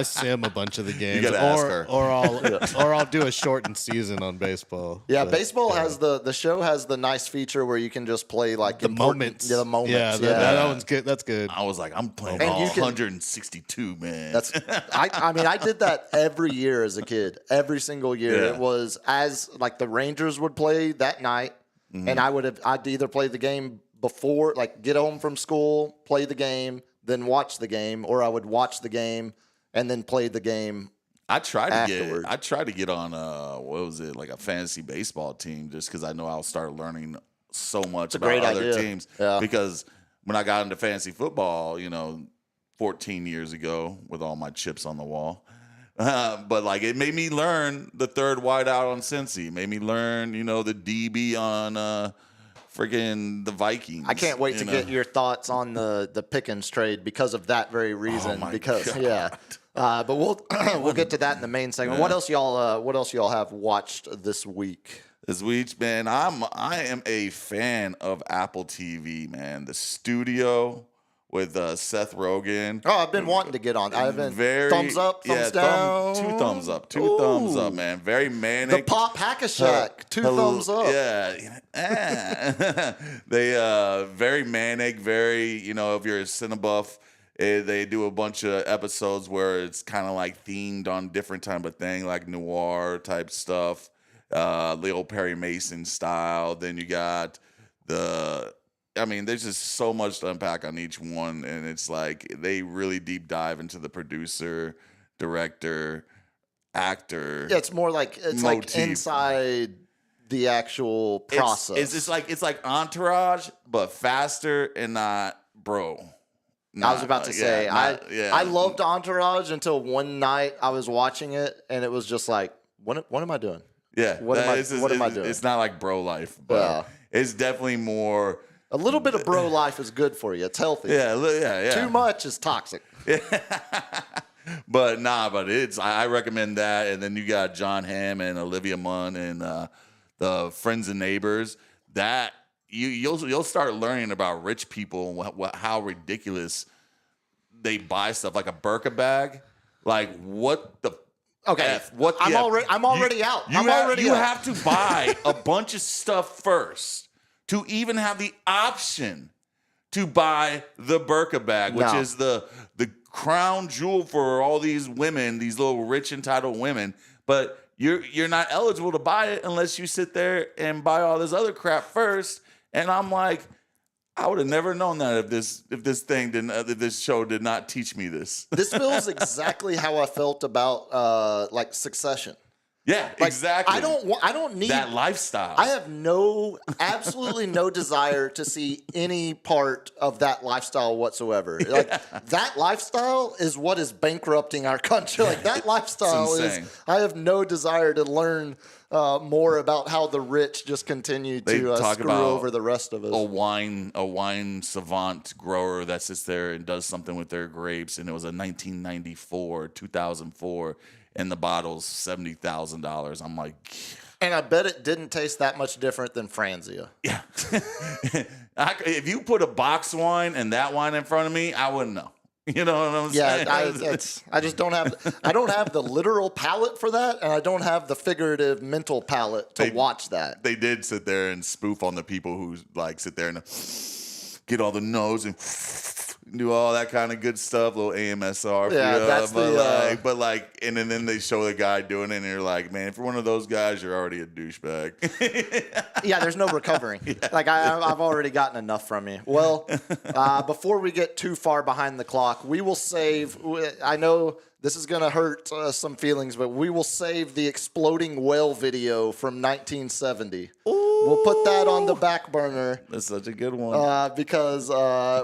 sim a bunch of the games. You gotta ask her. Or I'll do a shortened season on baseball. Yeah, baseball has the show has the nice feature where you can just play like the moments. Yeah, the moments. Yeah, that one's good. That's good. I was like, I'm playing all 162, man. That's. I mean, I did that every year as a kid. Every single year, it was as like the Rangers would play that night, and I'd either play the game before, like get home from school, play the game, then watch the game, or I would watch the game and then play the game. I tried to get on what was it, like a fantasy baseball team, just because I know I'll start learning so much about other teams. Yeah. Because when I got into fantasy football, 14 years ago, with all my chips on the wall, but like it made me learn the third wideout on Cincy. It made me learn, the DB on freaking the Vikings. I can't wait to get your thoughts on the Pickens trade because of that very reason. But we'll get to that in the main segment. Yeah. What else y'all have watched this week? This week, man, I am a fan of Apple TV, man. The Studio with Seth Rogen. Oh, I've been wanting to get on. I haven't. Thumbs up, thumbs down. 2 thumbs up. 2 thumbs up, man. Very manic. The Pop Hack-a-Shack. 2 thumbs up. Yeah. They very manic, very, if you're a cinebuff, they do a bunch of episodes where it's kind of like themed on different type of thing, like noir type stuff. Leo Perry Mason style. Then you got there's just so much to unpack on each one, and it's like they really deep dive into the producer, director, actor. Yeah, it's more like like inside the actual process. It's like Entourage, but faster and not bro. I was about to say, I loved Entourage until one night I was watching it, and it was just like, what am I doing? Yeah. What am I doing? It's not like bro life, but it's definitely more. A little bit of bro life is good for you. It's healthy. Yeah. Too much is toxic. But I recommend that. And then you got John Hamm and Olivia Munn and the Friends and Neighbors. That you'll start learning about rich people and how ridiculous they buy stuff, like a Birkin bag. Like what the. Okay, I'm already out. You have to buy a bunch of stuff first to even have the option to buy the Birkin bag, which is the crown jewel for all these women, these little rich entitled women. But you're not eligible to buy it unless you sit there and buy all this other crap first. And I'm like, I would have never known that if this show did not teach me this. This feels exactly how I felt about like Succession. Yeah, Like, exactly. I don't need that lifestyle. I have absolutely no desire to see any part of that lifestyle whatsoever. Like that lifestyle is what is bankrupting our country. Like that lifestyle is. I have no desire to learn more about how the rich just continue to screw over the rest of us. A wine savant grower that sits there and does something with their grapes, and it was a 1994, 2004. And the bottle's $70,000. I'm like, and I bet it didn't taste that much different than Franzia. Yeah. If you put a box wine and that wine in front of me, I wouldn't know. You know what I'm saying? Yeah, I just don't have. I don't have the literal palate for that, and I don't have the figurative mental palate to watch that. They did sit there and spoof on the people who like sit there and get all the nose and do all that kind of good stuff, little AMSR. Yeah, that's and then they show the guy doing it, and you're like, man, if you're one of those guys, you're already a douchebag. Yeah, there's no recovering. Yeah. Like I've already gotten enough from you. Well, before we get too far behind the clock, we will save. I know this is going to hurt some feelings, but we will save the exploding whale video from 1970. Ooh. We'll put that on the back burner. That's such a good one. Because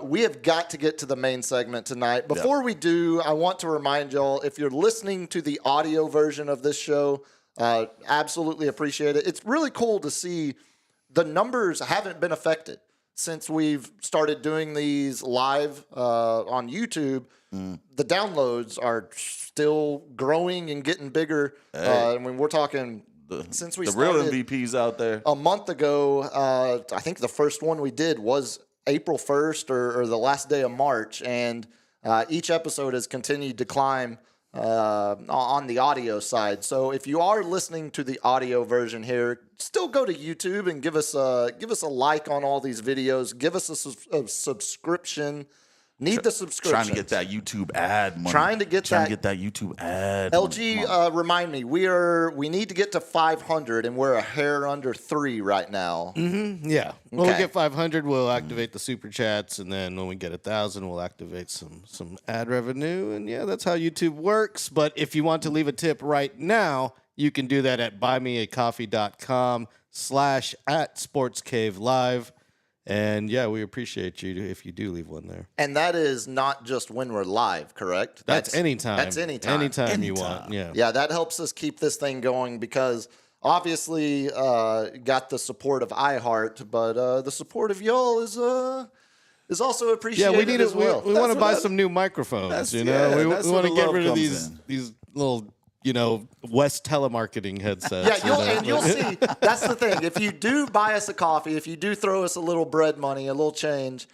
we have got to get to the main segment tonight. Before we do, I want to remind y'all, if you're listening to the audio version of this show, absolutely appreciate it. It's really cool to see the numbers haven't been affected since we've started doing these live on YouTube. The downloads are still growing and getting bigger. I mean, we're talking since we started. The real MVPs out there. A month ago, I think the first one we did was April 1st or the last day of March, and each episode has continued to climb on the audio side. So if you are listening to the audio version here, still go to YouTube and give us a like on all these videos. Give us a subscription. Need the subscription. Trying to get that YouTube ad money. Trying to get that YouTube ad. LG, remind me, we need to get to 500, and we're a hair under 3 right now. Mm-hmm. Yeah. Okay. When we get 500, we'll activate the super chats, and then when we get 1,000, we'll activate some ad revenue. And yeah, that's how YouTube works. But if you want to leave a tip right now, you can do that at buymeacoffee.com/@SportsCaveLive. And yeah, we appreciate you if you do leave one there. And that is not just when we're live, correct? That's anytime. That's anytime. Anytime you want. Yeah. Yeah, that helps us keep this thing going because obviously got the support of iHeart, but the support of y'all is also appreciated. Yeah, we need as well. We want to buy some new microphones. We want to get rid of these little West telemarketing headsets. Yeah, you'll see. That's the thing. If you do buy us a coffee, if you do throw us a little bread money, a little change,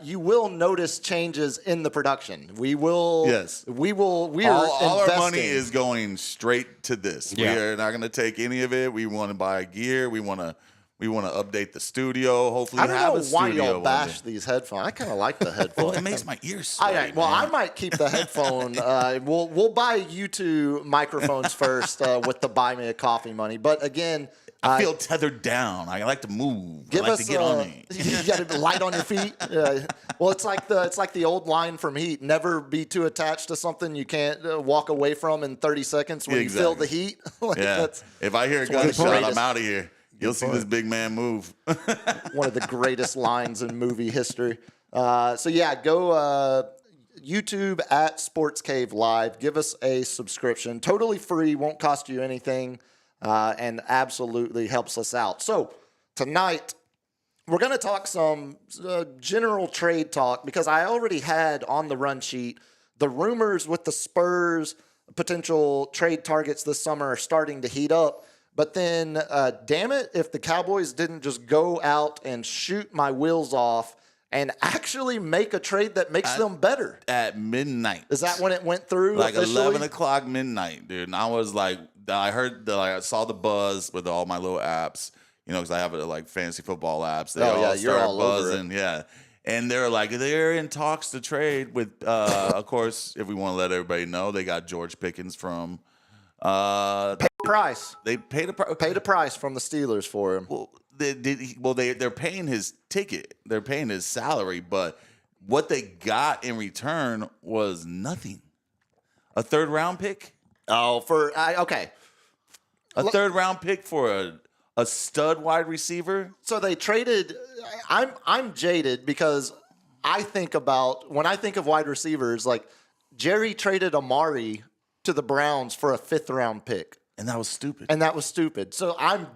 you will notice changes in the production. We will. Yes. We will. We are all our money is going straight to this. Yeah. We are not going to take any of it. We want to buy gear. We want to update the studio. Hopefully, I don't know why y'all bash these headphones. I kind of like the headphones. Well, it makes my ears sweaty. I might keep the headphone. We'll buy you two microphones first with the buy me a coffee money. But again, I feel tethered down. I like to move. I like to get on it. You got to light on your feet. Well, it's like the old line from Heat: never be too attached to something you can't walk away from in 30 seconds when you feel the heat. If I hear a gunshot, I'm out of here. You'll see this big man move. One of the greatest lines in movie history. Go YouTube at Sports Cave Live. Give us a subscription. Totally free. Won't cost you anything. And absolutely helps us out. So tonight, we're going to talk some general trade talk because I already had on the run sheet the rumors with the Spurs, potential trade targets this summer are starting to heat up. But then, damn it, if the Cowboys didn't just go out and shoot my wheels off and actually make a trade that makes them better. At midnight. Is that when it went through? Like officially? 11 o'clock midnight, dude. And I was like, I saw the buzz with all my little apps, because I have like fantasy football apps. They all you're all buzzing, over it. yeah. And they're like, they're in talks to trade with, of course, if we want to let everybody know, they got George Pickens from... price. They paid a price from the Steelers for him. Well, they're paying his ticket, they're paying his salary, but what they got in return was nothing. A third-round pick. Oh, okay. A third-round pick for a stud wide receiver. So they traded. I'm jaded because when I think of wide receivers, like Jerry traded Amari to the Browns for a 5th-round pick. And that was stupid. So I've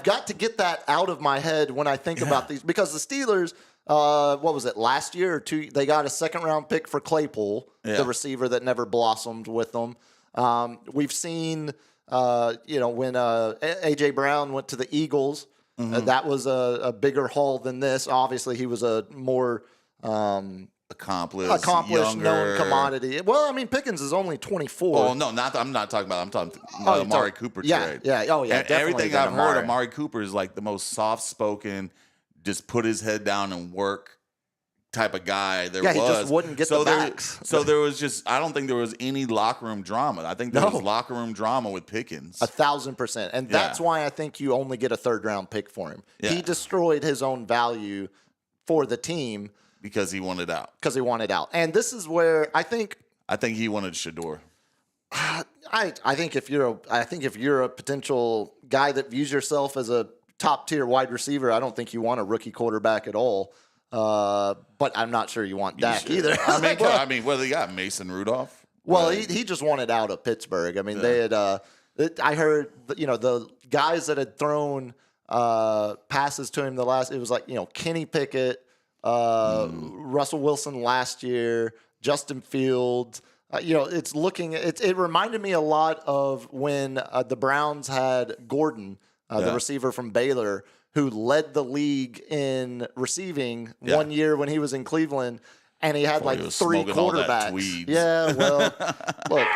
got to get that out of my head when I think about these, because the Steelers, what was it, last year or two, they got a 2nd-round pick for Claypool, the receiver that never blossomed with them. We've seen, when A.J. Brown went to the Eagles, that was a bigger haul than this. Obviously, he was a more accomplished, known commodity. Well, I mean, Pickens is only 24. Oh no, I'm not talking about. I'm talking Amari Cooper trade. Yeah. Oh yeah. And everything I've heard, Amari Cooper is like the most soft-spoken, just put his head down and work type of guy there was. He just wouldn't get the backs. So there was I don't think there was any locker room drama. I think there was locker room drama with Pickens. 1,000%. And that's why I think you only get a 3rd-round pick for him. Yeah. He destroyed his own value for the team. Because he wanted out. And this is where I think he wanted Shador. I think if you're a potential guy that views yourself as a top-tier wide receiver, I don't think you want a rookie quarterback at all. But I'm not sure you want Dak either. I mean, well, they got Mason Rudolph. Well, he just wanted out of Pittsburgh. I mean, they had. I heard the guys that had thrown passes to him it was like Kenny Pickett, Russell Wilson last year, Justin Fields. It reminded me a lot of when the Browns had Gordon, the receiver from Baylor, who led the league in receiving one year when he was in Cleveland, and he had like 3 quarterbacks. Yeah, well, look,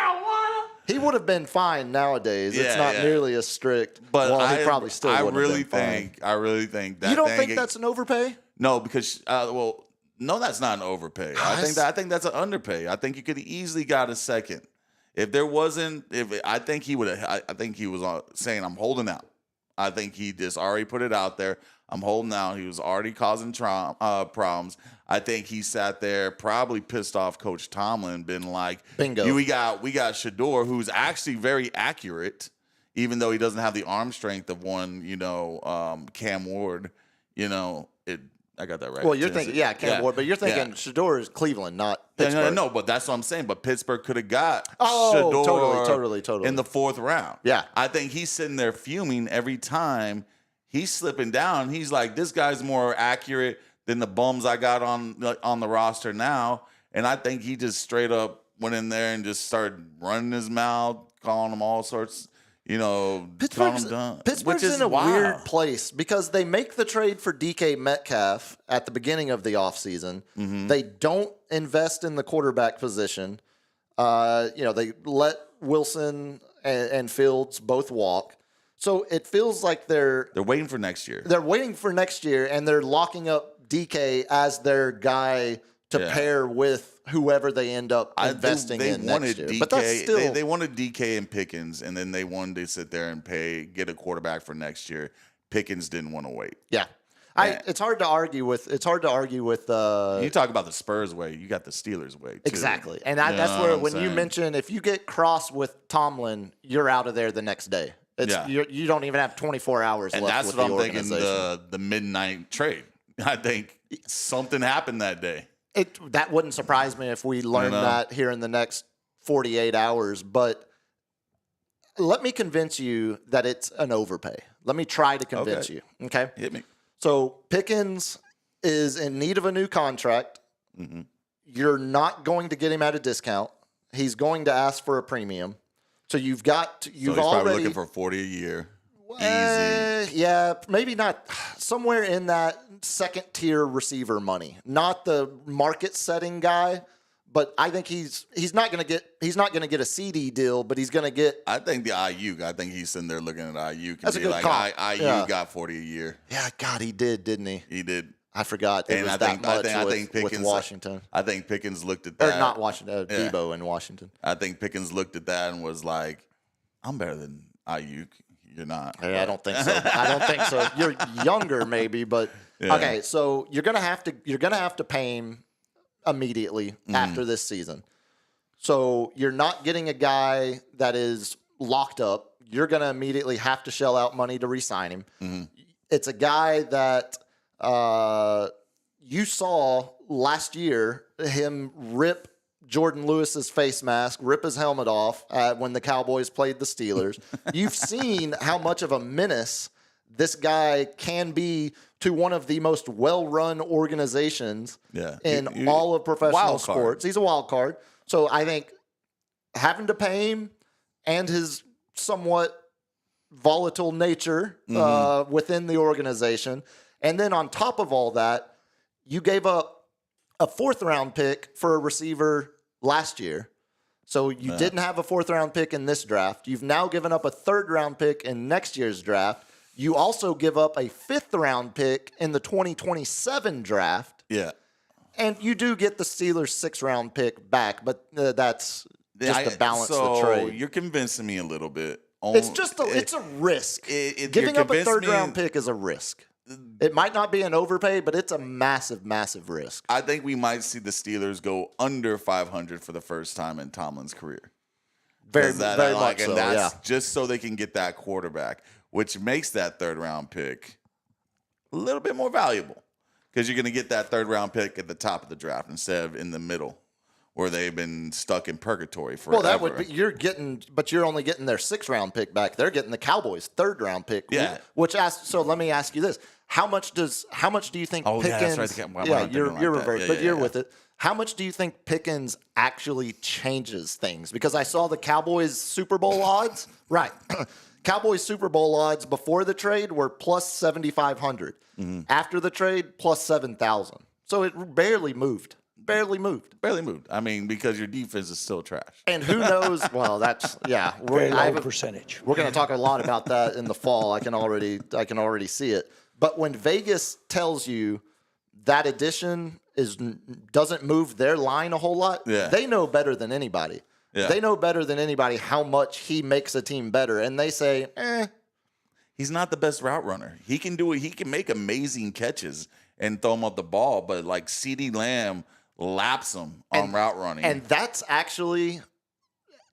he would have been fine nowadays. It's not nearly as strict. But he probably still would have been fine. I really think that. You don't think that's an overpay? No, because no, that's not an overpay. I think that's an underpay. I think you could easily got a 2nd. If there wasn't, I think he would have. I think he was saying, "I'm holding out." I think he just already put it out there. I'm holding out. He was already causing problems. I think he sat there probably pissed off Coach Tomlin, been like, "Bingo, we got Shador, who's actually very accurate, even though he doesn't have the arm strength of one, Cam Ward. I got that right. Well, you're thinking, Cam Ward, but you're thinking Shador is Cleveland, not Pittsburgh. No, but that's what I'm saying. But Pittsburgh could have got Shador totally in the 4th round. Yeah. I think he's sitting there fuming every time he's slipping down. He's like, this guy's more accurate than the bums I got on the roster now. And I think he just straight up went in there and just started running his mouth, calling them all sorts. Pittsburgh's in a weird place because they make the trade for DK Metcalf at the beginning of the offseason. Mm-hmm. They don't invest in the quarterback position. They let Wilson and Fields both walk. So it feels like they're waiting for next year. They're waiting for next year, and they're locking up DK as their guy to pair with whoever they end up investing in next year. But that's still they wanted DK and Pickens, and then they wanted to sit there and get a quarterback for next year. Pickens didn't want to wait. Yeah. It's hard to argue with. You talk about the Spurs way. You got the Steelers way too. Exactly, and that's where when you mention if you get cross with Tomlin, you're out of there the next day. You don't even have 24 hours left. And that's with what the I'm thinking. The midnight trade. I think something happened that day. That wouldn't surprise me if we learned that here in the next 48 hours. But let me convince you that it's an overpay. Let me try to convince you. Okay? Hit me. So Pickens is in need of a new contract. Mm-hmm. You're not going to get him at a discount. He's going to ask for a premium. So he's probably looking for $40 a year. Easy. Yeah, maybe not. Somewhere in that 2nd-tier receiver money, not the market-setting guy. But I think he's not going to get a CD deal, but he's going to get. I think the Ayuk. I think he's sitting there looking at Ayuk. That's a good comp. Ayuk got $40 a year. Yeah, God, he did, didn't he? He did. I forgot. I think Pickens, with Washington. I think Pickens looked at that. Or not Washington. Debo in Washington. I think Pickens looked at that and was like, "I'm better than Ayuk. you're not. Hey, I don't think so. I don't think so. You're younger, maybe, but okay. So you're gonna have to pay him immediately after this season. So you're not getting a guy that is locked up. You're gonna immediately have to shell out money to re-sign him. It's a guy that you saw last year him rip Jordan Lewis's face mask, rip his helmet off when the Cowboys played the Steelers. You've seen how much of a menace this guy can be to one of the most well-run organizations in all of professional sports. He's a wild card. So I think having to pay him and his somewhat volatile nature within the organization, and then on top of all that, you gave up a 4th-round pick for a receiver last year. So you didn't have a 4th-round pick in this draft. You've now given up a 3rd-round pick in next year's draft. You also give up a 5th-round pick in the 2027 draft. Yeah. And you do get the Steelers' 6th-round pick back, but that's just to balance the trade. So you're convincing me a little bit. It's just it's a risk. Giving up a 3rd-round pick is a risk. It might not be an overpay, but it's a massive, massive risk. I think we might see the Steelers go under 500 for the first time in Tomlin's career. Very much so, and that's just so they can get that quarterback, which makes that 3rd-round pick a little bit more valuable because you're going to get that 3rd-round pick at the top of the draft instead of in the middle where they've been stuck in purgatory forever. Well, that would be but you're only getting their 6th-round pick back. They're getting the Cowboys' 3rd-round pick. Yeah. So let me ask you this: How much do you think Pickens? Yeah, that's right. You're reversed, but you're with it. How much do you think Pickens actually changes things? Because I saw the Cowboys Super Bowl odds. Right. Cowboys Super Bowl odds before the trade were plus 7,500. After the trade, plus 7,000. So it barely moved. Barely moved. I mean, because your defense is still trash. And who knows? Well, that's very low percentage. We're going to talk a lot about that in the fall. I can already see it. But when Vegas tells you that addition doesn't move their line a whole lot, they know better than anybody. Yeah. They know better than anybody how much he makes a team better, and they say, He's not the best route runner. He can do it. He can make amazing catches and throw him up the ball, but like CeeDee Lamb laps him on route running. And that's actually,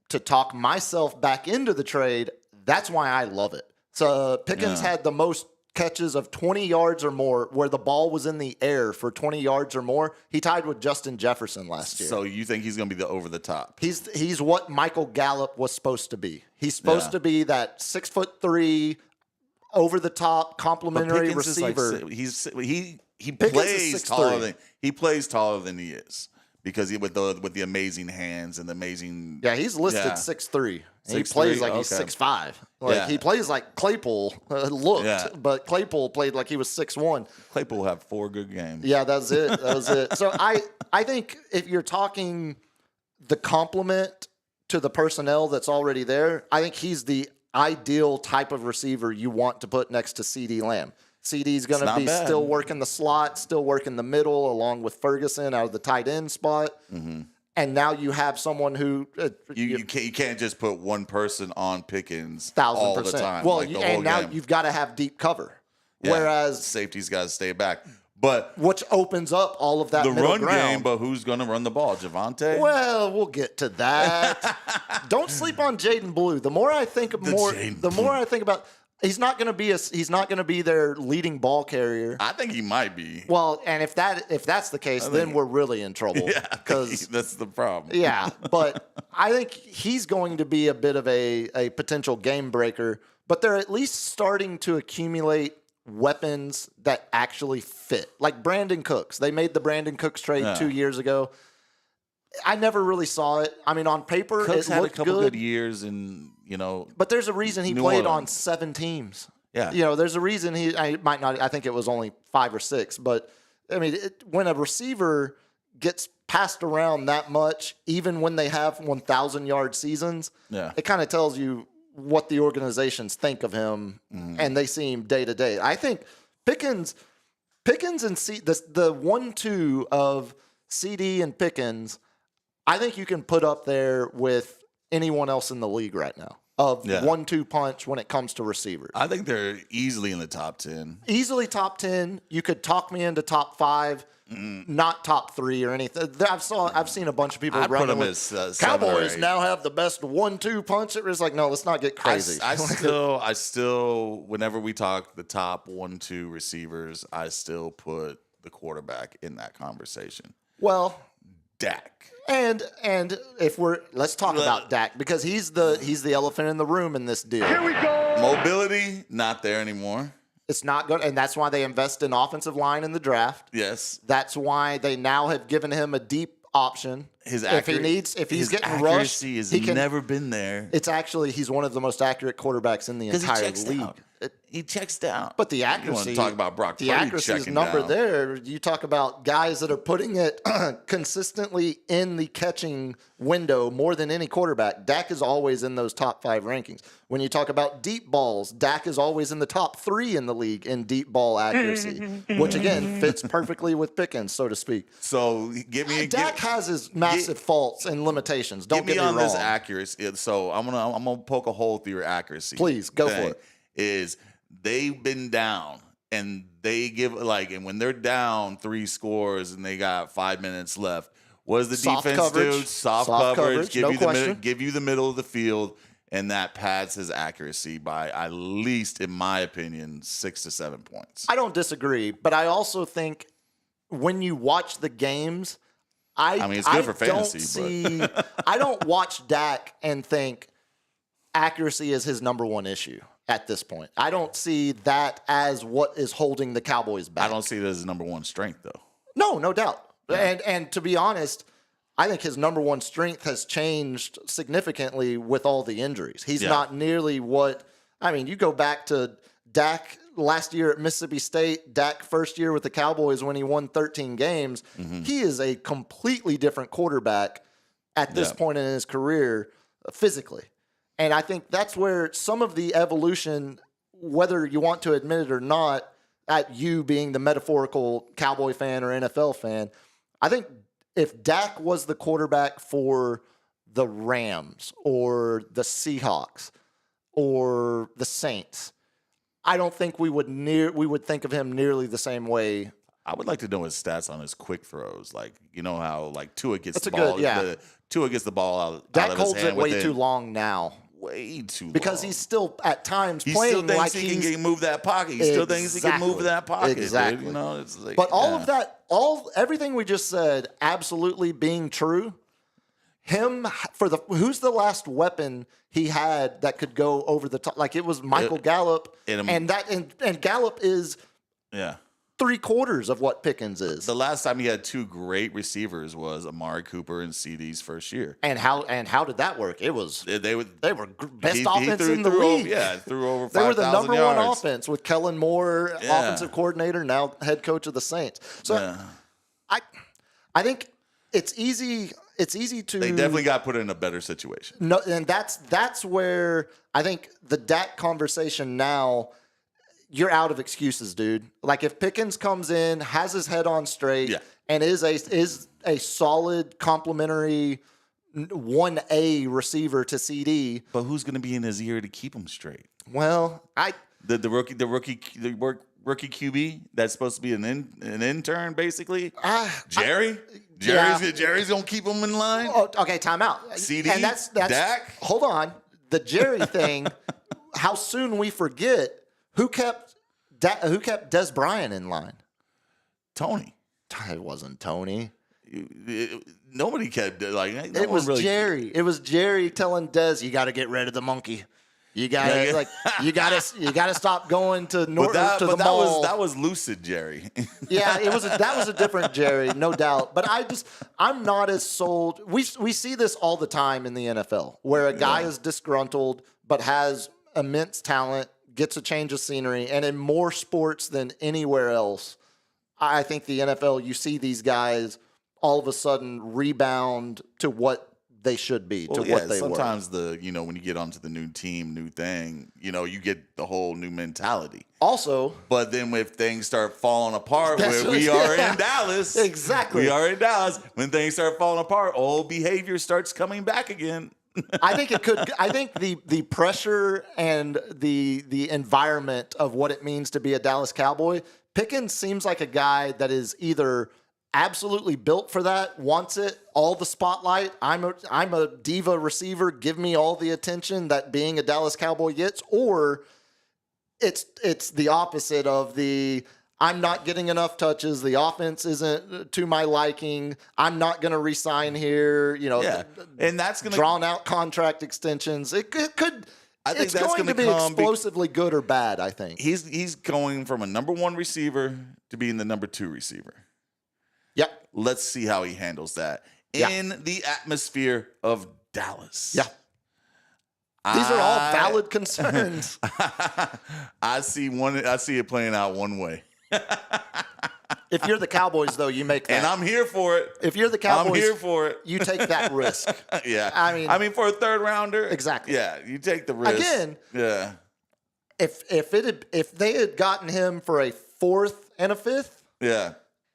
to talk myself back into the trade, that's why I love it. So Pickens had the most catches of 20 yards or more where the ball was in the air for 20 yards or more. He tied with Justin Jefferson last year. So you think he's going to be the over the top? He's what Michael Gallup was supposed to be. He's supposed to be that 6'3", over the top, complimentary receiver. He plays taller than he is because with the amazing hands and the amazing. Yeah, he's listed 6'3". He plays like he's 6'5". He plays like Claypool but Claypool played like he was 6'1". Claypool will have 4 good games. Yeah, that was it. So I think if you're talking the complement to the personnel that's already there, I think he's the ideal type of receiver you want to put next to CeeDee Lamb. CeeDee's going to be still working the slot, still working the middle, along with Ferguson out of the tight end spot. Mm-hmm. And now you have someone who you can't just put one person on Pickens 1,000% all the time. Well, now you've got to have deep cover, whereas safety's got to stay back. But which opens up all of that the middle run ground. game. But who's going to run the ball, Javonte? Well, we'll get to that. Don't sleep on Jaden Blue. The more I think about. He's not going to be their leading ball carrier. I think he might be. Well, and if that's the case, then we're really in trouble. Yeah, because that's the problem. Yeah, but I think he's going to be a bit of a potential game breaker. But they're at least starting to accumulate weapons that actually fit, like Brandon Cooks. They made the Brandon Cooks trade 2 years ago. I never really saw it. I mean, on paper, Cooks it had looked a couple good. good years in. But there's a reason he played on 7 teams. Yeah. There's a reason I might not. I think it was only 5 or 6. But I mean, when a receiver gets passed around that much, even when they have 1,000-yard seasons, it kind of tells you what the organizations think of him, and they see him day to day. I think Pickens and the 1-2 of CD and Pickens, I think you can put up there with anyone else in the league right now. of 1-2 punch when it comes to receivers. I think they're easily in the top 10. Easily top 10. You could talk me into top 5. Not top 3 or anything. I've seen a bunch of people run them as Cowboys now have the best 1-2 punch. It was like, no, let's not get crazy. I still, whenever we talk the top 1-2 receivers, I still put the quarterback in that conversation. Well, Dak. And if let's talk about Dak, because he's the elephant in the room in this deal. Here we go. Mobility not there anymore. It's not good, and that's why they invest in offensive line in the draft. Yes. That's why they now have given him a deep option. His if he's getting rushed, he has never been there. It's actually he's one of the most accurate quarterbacks in the entire league. He checks down. But the accuracy, you want to talk about Brock Purdy, the accuracy's number down. There. You talk about guys that are putting it consistently in the catching window more than any quarterback. Dak is always in those top 5 rankings. When you talk about deep balls, Dak is always in the top 3 in the league in deep ball accuracy, which again fits perfectly with Pickens, so to speak. So Dak has his massive faults and limitations. Don't get me wrong. This accuracy. So I'm gonna poke a hole through your accuracy. Please go for it. Is they've been down and they give and when they're down 3 scores and they got 5 minutes left, what does the defense do? Soft coverage, give you the middle of the field, and that pads his accuracy by at least, in my opinion, 6 to 7 points. I don't disagree, but I also think when you watch the games, it's good for fantasy. I don't watch Dak and think accuracy is his number 1 issue. At this point, I don't see that as what is holding the Cowboys back. I don't see it as his number 1 strength, though. No doubt. Yeah. And to be honest, I think his number 1 strength has changed significantly with all the injuries. He's not nearly what – you go back to Dak last year at Mississippi State, Dak first year with the Cowboys when he won 13 games. Mm-hmm. He is a completely different quarterback at this point in his career physically. And I think that's where some of the evolution, whether you want to admit it or not, at you being the metaphorical Cowboy fan or NFL fan, I think if Dak was the quarterback for the Rams or the Seahawks or the Saints, I don't think we would think of him nearly the same way. I would like to know his stats on his quick throws. How Tua gets the ball. Tua gets the ball out of his hand. Dak holds it way too long now. Way too long. Because he's still at times he playing still like he can move that pocket. He still thinks he can move that pocket. Exactly. Dude. It's but all of that, everything we just said, absolutely being true. Who's the last weapon he had that could go over the top? It was Michael Gallup, and Gallup is 3/4 of what Pickens is. The last time he had 2 great receivers was Amari Cooper and CD's first year. And how did that work? It was they were best offense in the league. Threw over 5,000 They were the number yards. 1 offense with Kellen Moore, offensive coordinator, now head coach of the Saints. So I think it's easy to. They definitely got put in a better situation. No, and that's where I think the Dak conversation now. You're out of excuses, dude. If Pickens comes in, has his head on straight, and is a solid complementary 1A receiver to CD. But who's going to be in his ear to keep him straight? Well, the rookie QB that's supposed to be an intern, basically. Jerry's going to keep him in line. Oh, okay, time out. CD, and that's Dak. Hold on, the Jerry thing. How soon we forget. Who kept Des Bryant in line? Tony. It wasn't Tony. Nobody kept it was really. Jerry. It was Jerry telling Des, "You got to get rid of the monkey. You got you got to stop going to the mall." That was lucid Jerry. Yeah, that was a different Jerry, no doubt. But I'm not as sold. We see this all the time in the NFL, where a guy is disgruntled but has immense talent. Gets a change of scenery, and in more sports than anywhere else, I think the NFL, you see these guys all of a sudden rebound to what they should be, what they sometimes were. When you get onto the new team, new thing, you get the whole new mentality. Also, but then if things start falling apart, where we are in Dallas, exactly, we are in Dallas. When things start falling apart, old behavior starts coming back again. I think it could. I think the pressure and the environment of what it means to be a Dallas Cowboy. Pickens seems like a guy that is either absolutely built for that, wants it, all the spotlight. I'm a diva receiver. Give me all the attention that being a Dallas Cowboy gets, or it's the opposite of the I'm not getting enough touches. The offense isn't to my liking. I'm not going to re-sign here. And that's going to drawn out contract extensions. It could. I think it's that's going to be explosively good or bad. I think he's going from a number 1 receiver to being the number 2 receiver. Yep. Let's see how he handles that in the atmosphere of Dallas. Yeah. These are all valid concerns. I see it playing out one way. If you're the Cowboys, though, you make that. And I'm here for it. If you're the Cowboys, I'm here for it. You take that risk. Yeah. I mean, for a 3rd rounder. Exactly. Yeah, you take the risk. Again. Yeah. If they had gotten him for a 4th and a 5th. Yeah.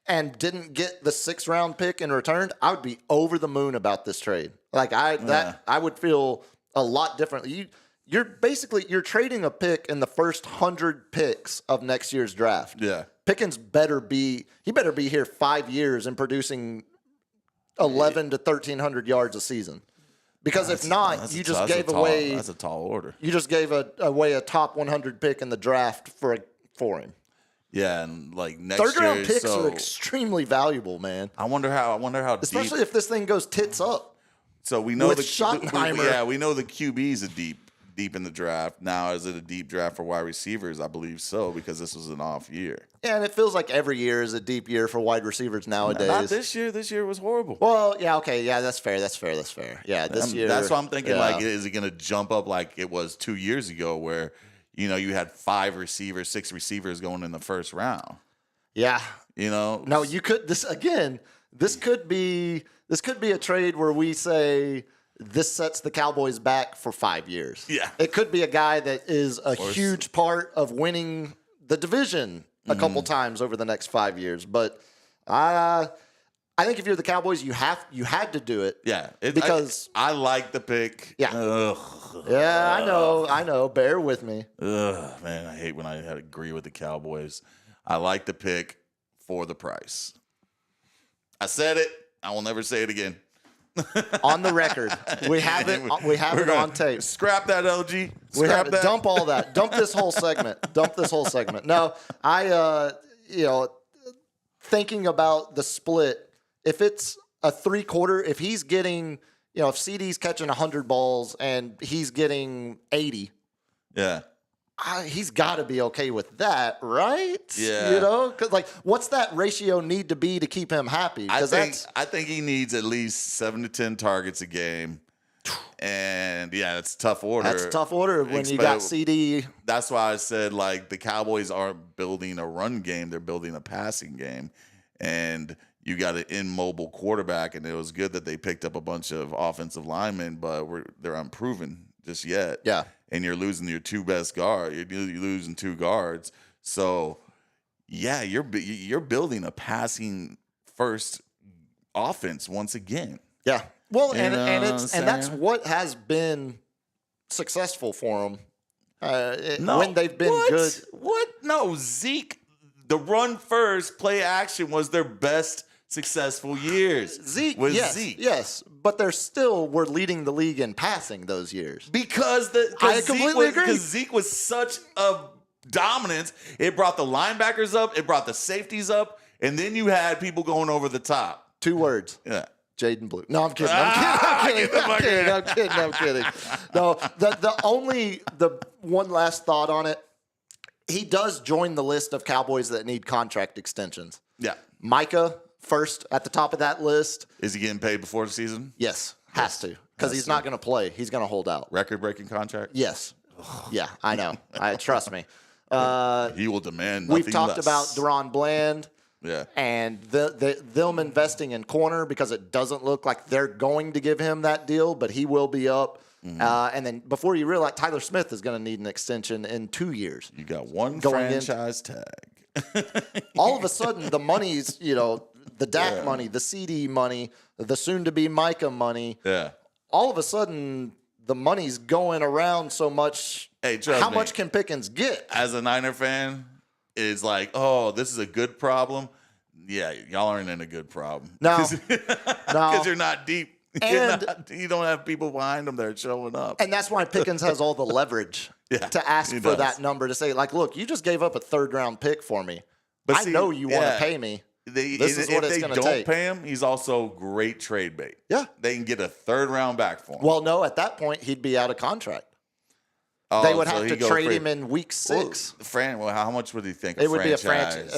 And didn't get the 6th round pick in return, I would be over the moon about this trade. Like I would feel a lot differently. You're trading a pick in the first 100 picks of next year's draft. Yeah. Pickens better be here 5 years and producing 11 to 1,300 yards a season. Because if not, you just gave away. That's a tall order. You just gave away a top 100 pick in the draft for him. Yeah, and like next 3rd round year, picks are extremely valuable, man. I wonder how especially deep, if this thing goes tits up. So we know with Schottenheimer. We know the QBs are deep in the draft. Now, is it a deep draft for wide receivers? I believe so, because this was an off year. Yeah, and it feels like every year is a deep year for wide receivers nowadays. Not this year. This year was horrible. Well, yeah, okay, yeah, that's fair. Yeah, this year. That's what I'm thinking. Like, is it going to jump up like it was 2 years ago, where you had 5 receivers, 6 receivers going in the first round? Yeah. No, you could. This could be a trade where we say this sets the Cowboys back for 5 years. Yeah. It could be a guy that is a huge part of winning the division a couple times over the next 5 years. But I think if you're the Cowboys, you had to do it. Yeah. Because I like the pick. Yeah. Ugh. Yeah, I know. Bear with me. Ugh, man, I hate when I had to agree with the Cowboys. I like the pick for the price. I said it. I will never say it again. On the record, we have it on tape. Scrap that, LG. Scrap that. Dump all that. Dump this whole segment. No, thinking about the split. If it's a 3/4, if he's getting, if CD's catching 100 balls and he's getting 80, yeah. He's got to be okay with that, right? Yeah. Because what's that ratio need to be to keep him happy? I think he needs at least 7 to 10 targets a game, and yeah, it's a tough order. That's a tough order when you got CD. That's why I said the Cowboys aren't building a run game; they're building a passing game, and you got an immobile quarterback. And it was good that they picked up a bunch of offensive linemen, but they're unproven just yet. Yeah. And you're losing your 2 best guards. You're losing 2 guards. So, yeah, you're building a passing first offense once again. Yeah. Well, and that's what has been successful for them when they've been good. What? No, Zeke. The run first, play action was their best successful years. Zeke. Zeke. But they're still were leading the league in passing those years. I completely agree. Because Zeke was such a dominance. It brought the linebackers up. It brought the safeties up. And then you had people going over the top. 2 words. Yeah. Jaden Blue. No, I'm kidding. I'm kidding. No, the one last thought on it. He does join the list of Cowboys that need contract extensions. Yeah. Micah first at the top of that list. Is he getting paid before the season? Yes, has to. Because he's not going to play. He's going to hold out. Record-breaking contract? Yes. Yeah, I know. Trust me. He will demand nothing We've talked less. about Deron Bland. Yeah. And them investing in corner because it doesn't look like they're going to give him that deal, but he will be up. Mm-hmm. And then before you realize, Tyler Smith is going to need an extension in 2 years. You got one franchise tag. All of a sudden, the money's, the Dak money, the CD money, the soon-to-be Micah money. Yeah. all of a sudden the money's going around so much. Hey, trust how me, much can Pickens get? As a Niner fan, it's like, oh, this is a good problem. Yeah, y'all aren't in a good problem. No. Because you're not deep. And you don't have people behind them that are showing up. And that's why Pickens has all the leverage to ask for that number, to say, like, look, you just gave up a 3rd-round pick for me. But I know you want to pay me. This is what it's going to take. If they don't pay him, he's also great trade bait. Yeah. They can get a 3rd-round back for him. Well, no, at that point, he'd be out of contract. Oh, they would have to trade him in week 6. Well, how much would he think? It would be a franchise.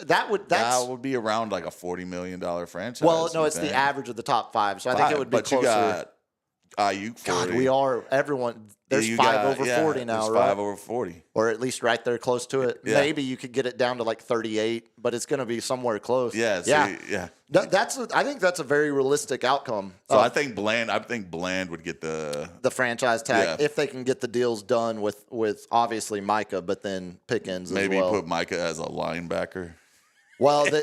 That would be around like a $40 million franchise. Well, no, it's the average of the top 5, so I think it would be closer. You got Ayuk 40. God, everyone. There's 5 over 40 now, right? 5 over 40, or at least right there, close to it. Yeah. Maybe you could get it down to like 38, but it's going to be somewhere close. Yeah. I think that's a very realistic outcome. So I think Bland would get the franchise tag if they can get the deals done with obviously Micah, but then Pickens maybe as well. Put Micah as a linebacker. Well, the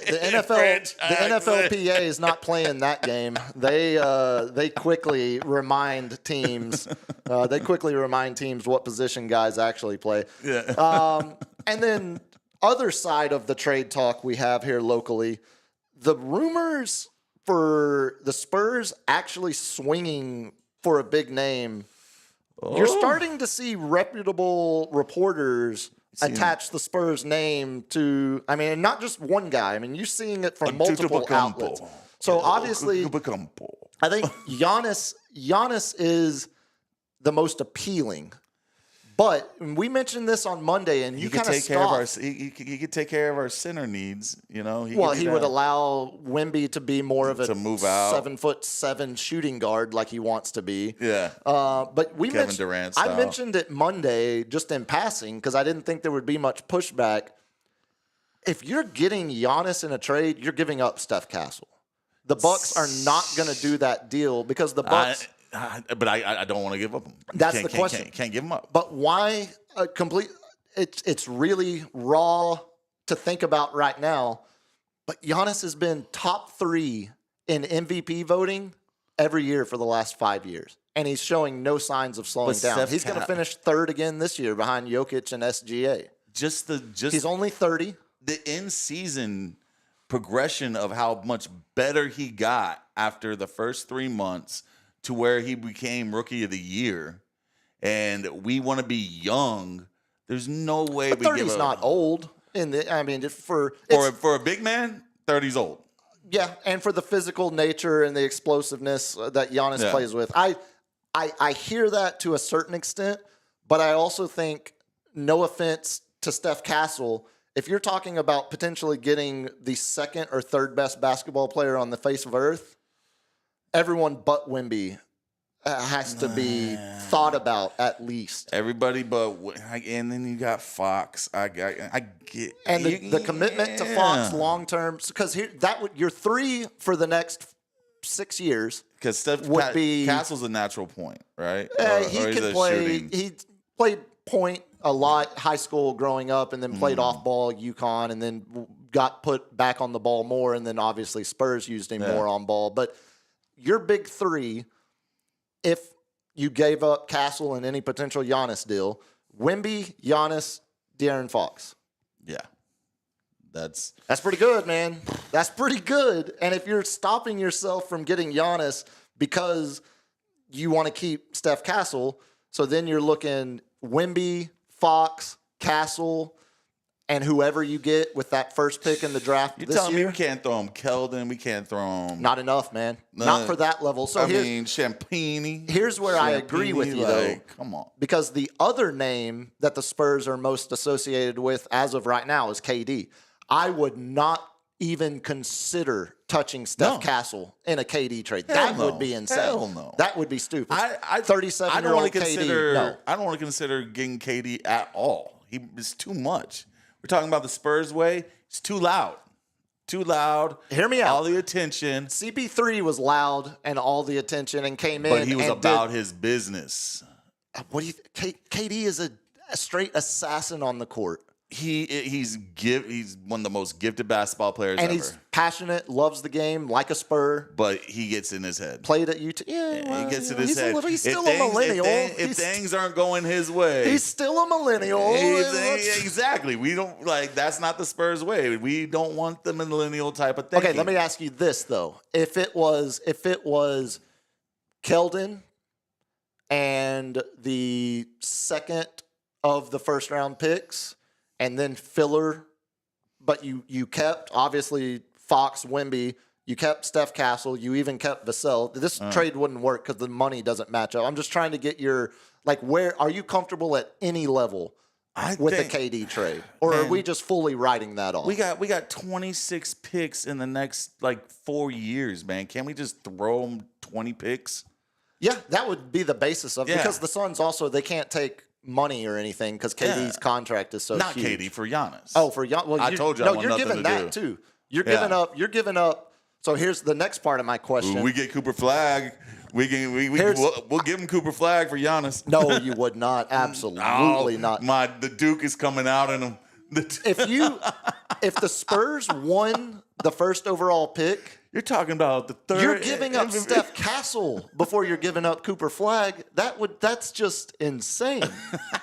NFLPA is not playing that game. They quickly remind teams. What position guys actually play. Yeah. And then other side of the trade talk we have here locally, the rumors for the Spurs actually swinging for a big name. Oh. You're starting to see reputable reporters attach the Spurs name to, not just one guy. You're seeing it from multiple outlets. So obviously, I think Giannis is the most appealing. But we mentioned this on Monday, and you kind of stopped. He could take care of our center needs. He would allow Wemby to be more of a to move out 7'7" shooting guard like he wants to be. Yeah. But Kevin Durant style. I mentioned it Monday just in passing because I didn't think there would be much pushback. If you're getting Giannis in a trade, you're giving up Steph Castle. The Bucks are not going to do that deal because the Bucks. But I don't want to give up him. That's the question. Can't give him up. But why it's really raw to think about right now. But Giannis has been top 3 in MVP voting every year for the last 5 years. And he's showing no signs of slowing down. He's going to finish 3rd again this year behind Jokic and SGA. He's only 30. The in-season progression of how much better he got after the first 3 months to where he became Rookie of the Year, and we want to be young. There's no way but we 30's give up. Not old. For a big man, 30's old. Yeah, and for the physical nature and the explosiveness that Giannis plays with, I hear that to a certain extent, but I also think, no offense to Steph Castle, if you're talking about potentially getting the 2nd or 3rd best basketball player on the face of earth, everyone but Wemby has to be thought about at least. Everybody but, and then you got Fox. I get, and the commitment to Fox long term, because your 3 for the next 6 years. Because Steph would be Castle's a natural point, right? He can play. Shooting. He played point a lot high school growing up, and then played off ball UConn, and then got put back on the ball more, and then obviously Spurs used him more on ball, but. Your big 3, if you gave up Castle in any potential Giannis deal, Wemby, Giannis, De'Aaron Fox. Yeah. That's pretty good, man. That's pretty good. And if you're stopping yourself from getting Giannis because you want to keep Steph Castle, so then you're looking Wemby, Fox, Castle, and whoever you get with that first pick in the draft You're this telling year. me we can't throw him Keldon, we can't throw him. Not enough, man. Not for that level. So Champagny. Here's where I agree with you, though. Come on. Because the other name that the Spurs are most associated with as of right now is KD. I would not even consider touching Steph Castle in a KD trade. That would be insane. Hell no. That would be stupid. 37-year-old I don't want to KD, consider. no. I don't want to consider getting KD at all. It's too much. We're talking about the Spurs way. It's too loud. Too loud. Hear me out. All the attention. CP3 was loud and all the attention and came in. But he was about his business. What do you KD is a straight assassin on the court. he's one of the most gifted basketball players and ever. He's passionate, loves the game like a Spur. But he gets in his head. Played at UT. Yeah, well, he gets in his head. He's still a millennial. If things aren't going his way, he's still a millennial. Exactly. We don't that's not the Spurs way. We don't want the millennial type of thing. Okay, let me ask you this though: if it was Keldon and the second of the first round picks, and then filler, but you kept obviously Fox, Wemby, you kept Steph Castle, you even kept Vassell. This trade wouldn't work because the money doesn't match up. I'm just trying to get your where are you comfortable at any level with the KD trade, or are we just fully writing that off? We got 26 picks in the next 4 years, man. Can't we just throw them 20 picks? Yeah, that would be the basis of it. Because the Suns also, they can't take money or anything because KD's contract is so not huge. KD, for Giannis. Oh, for Giannis. Well, I told you I want you're nothing giving to that do. too. You're giving up. So here's the next part of my question. We get Cooper Flag. We'll give him Cooper Flag for Giannis. No, you would not. Absolutely not. The Duke is coming out in him. If the Spurs won the first overall pick, you're talking about the third. You're giving up Steph Castle before you're giving up Cooper Flag. That's just insane.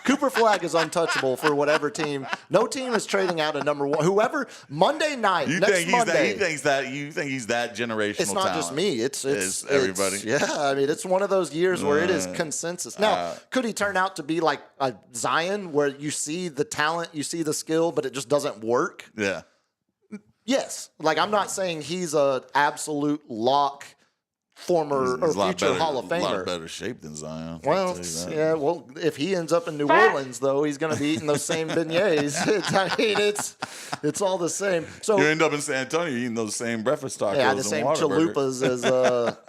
Cooper Flag is untouchable for whatever team. No team is trading out a number one. Whoever Monday night. You think he's that generational? It's not talent. Just me. It's everybody. I mean, it's one of those years where it is consensus. Now, could he turn out to be like a Zion, where you see the talent, you see the skill, but it just doesn't work? Yeah. Yes. I'm not saying he's an absolute lock former or future Hall of Famer. A lot better shape than Zion. Well, if he ends up in New Orleans, though, he's going to be eating those same beignets. It's all the same. So you end up in San Antonio eating those same breakfast tacos. Yeah, the same chalupas as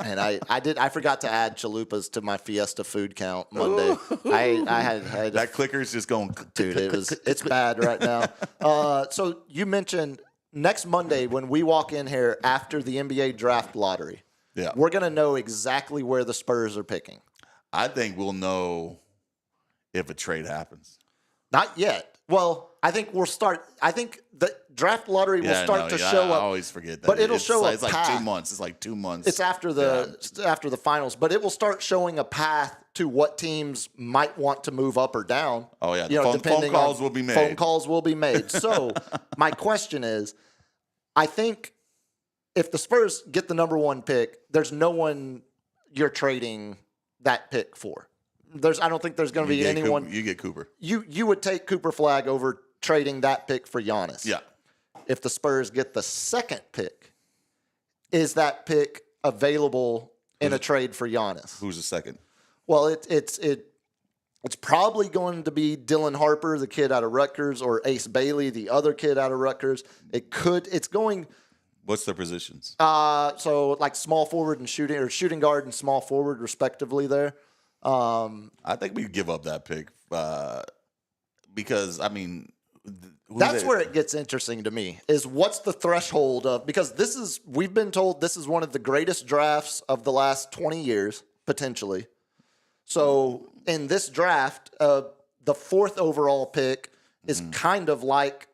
and I forgot to add chalupas to my Fiesta food count Monday. I had that clicker's just going. Dude, it's bad right now. So you mentioned next Monday when we walk in here after the NBA draft lottery. Yeah. We're going to know exactly where the Spurs are picking. I think we'll know if a trade happens. Not yet. Well, I think I think the draft lottery will start to show up. I always forget that. But it'll show a path. It's 2 months. It's 2 months. It's after the finals. But it will start showing a path to what teams might want to move up or down. Oh, yeah. Phone calls will be made. Phone calls will be made. So my question is, I think if the Spurs get the number one pick, there's no one you're trading that pick for. I don't think there's going to be anyone. You get Cooper. You would take Cooper Flag over trading that pick for Giannis. Yeah. If the Spurs get the second pick, is that pick available in a trade for Giannis? Who's the second? Well, it's probably going to be Dylan Harper, the kid out of Rutgers, or Ace Bailey, the other kid out of Rutgers. It's going. What's their positions? So small forward and shooting guard and small forward respectively there. I think we give up that pick because that's where it gets interesting to me is what's the threshold of, because we've been told this is one of the greatest drafts of the last 20 years potentially. So in this draft, the fourth overall pick is kind of like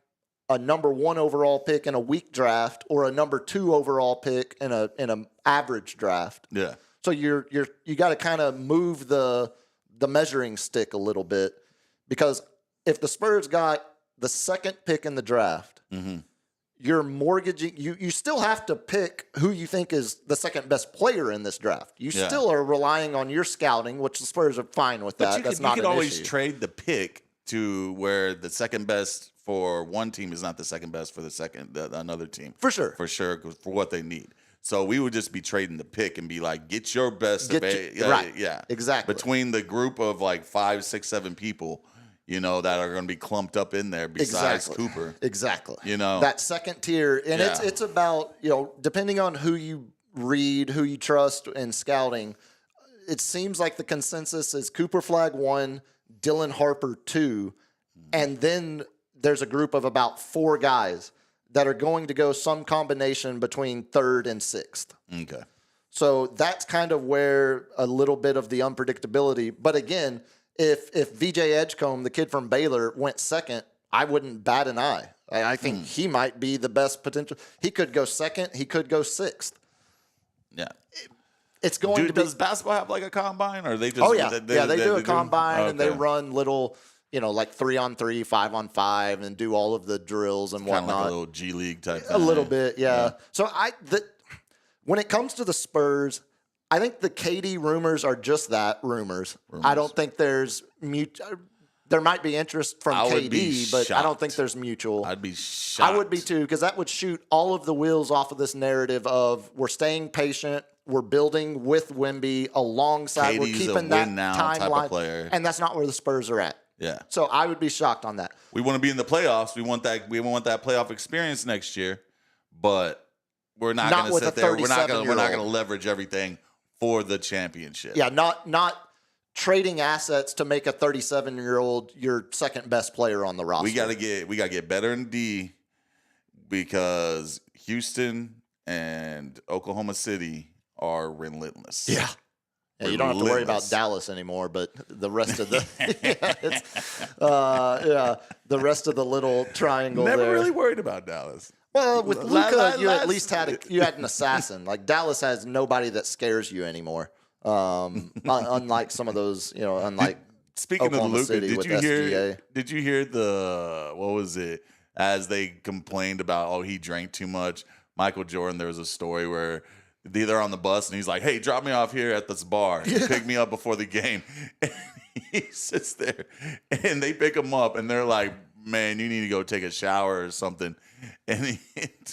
a number one overall pick in a weak draft or a number two overall pick in an average draft. Yeah. So you got to kind of move the measuring stick a little bit, because if the Spurs got the second pick in the draft, you're mortgaging. You still have to pick who you think is the second best player in this draft. You still are relying on your scouting, which the Spurs are fine with that. But you could always trade the pick to where the second best for one team is not the second best for another team. For sure, for what they need. So we would just be trading the pick and be like, get your best. Right. Yeah. Exactly. Between the group of 5, 6, 7 people, that are going to be clumped up in there besides Cooper. Exactly. That second tier. And it's about, depending on who you read, who you trust in scouting, it seems like the consensus is Cooper Flag 1, Dylan Harper 2, and then there's a group of about 4 guys that are going to go some combination between 3rd and 6th. Okay. So that's kind of where a little bit of the unpredictability. But again, if VJ Edgecombe, the kid from Baylor, went second, I wouldn't bat an eye. I think he might be the best potential. He could go second. He could go sixth. Yeah. It's going to be. Does basketball have like a combine, or they just? Oh yeah, they do a combine, and they Okay. run little, like 3-on-3, 5-on-5, and do all of the drills and Kind of whatnot. like a little G League type thing. A little bit, yeah. So when it comes to the Spurs, I think the KD rumors are just that, rumors. I don't think there's there might be interest from KD, but I don't think there's mutual. I'd be shocked. I would be too, because that would shoot all of the wheels off of this narrative of we're staying patient, we're building with Wemby alongside, we're KD's keeping a that win now type of timeline, player. and that's not where the Spurs are at. Yeah. So I would be shocked on that. We want to be in the playoffs. We want that playoff experience next year, but we're not going to sit there. We're not going to leverage everything for the championship. Yeah, not trading assets to make a 37-year-old your second best player on the roster. We got to get better in D, because Houston and Oklahoma City are relentless. Yeah. Yeah, you don't have to worry about Dallas anymore, but the rest of the the rest of the little triangle. Never really worried about Dallas. Well, with Luka, you at least had an assassin. Like Dallas has nobody that scares you anymore. Unlike some of those, unlike Speaking Oklahoma of Luka, City with SGA. Did you hear what was it? As they complained about, he drank too much. Michael Jordan, there was a story where they're on the bus and he's like, "Hey, drop me off here at this bar. Pick me up before the game." And he sits there and they pick him up and they're like, "Man, you need to go take a shower or something." And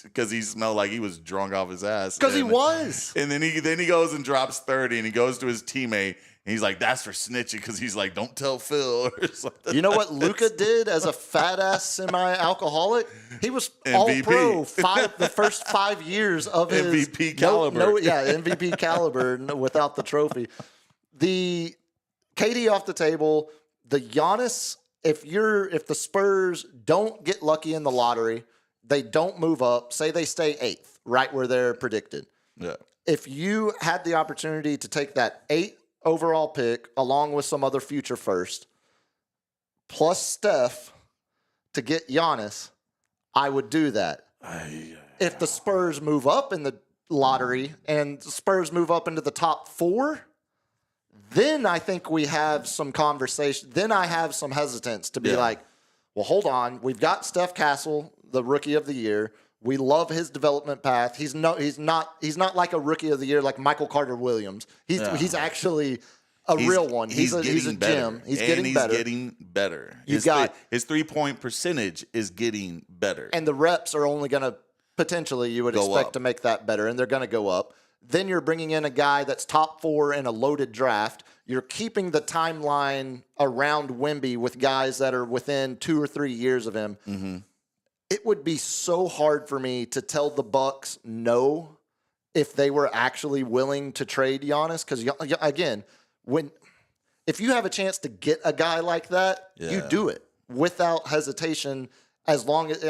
because he smelled like he was drunk off his ass. Because he was. And then he goes and drops 30 and he goes to his teammate. And he's like, "That's for snitching," because he's like, "Don't tell Phil," or something. You know what Luka did as a fat-ass semi-alcoholic? He was all-pro the first 5 years of his MVP caliber. MVP caliber without the trophy. The KD off the table, the Giannis, if the Spurs don't get lucky in the lottery, they don't move up, say they stay 8th, right where they're predicted. Yeah. If you had the opportunity to take that 8th overall pick, along with some other future first, plus Steph to get Giannis, I would do that. If the Spurs move up in the lottery and the Spurs move up into the top 4, then I think we have some conversation. Then I have some hesitance to be like, well, hold on. We've got Steph Castle, the rookie of the year. We love his development path. He's not like a rookie of the year like Michael Carter Williams. He's actually a real one. He's a gem. He's getting better. His 3-point percentage is getting better. And the reps are only going to potentially, you would expect to make that better, and they're going to go up. Then you're bringing in a guy that's top 4 in a loaded draft. You're keeping the timeline around Wemby with guys that are within 2 or 3 years of him. Mm-hmm. It would be so hard for me to tell the Bucks no if they were actually willing to trade Giannis. Because, again, if you have a chance to get a guy like that, you do it without hesitation, as long as,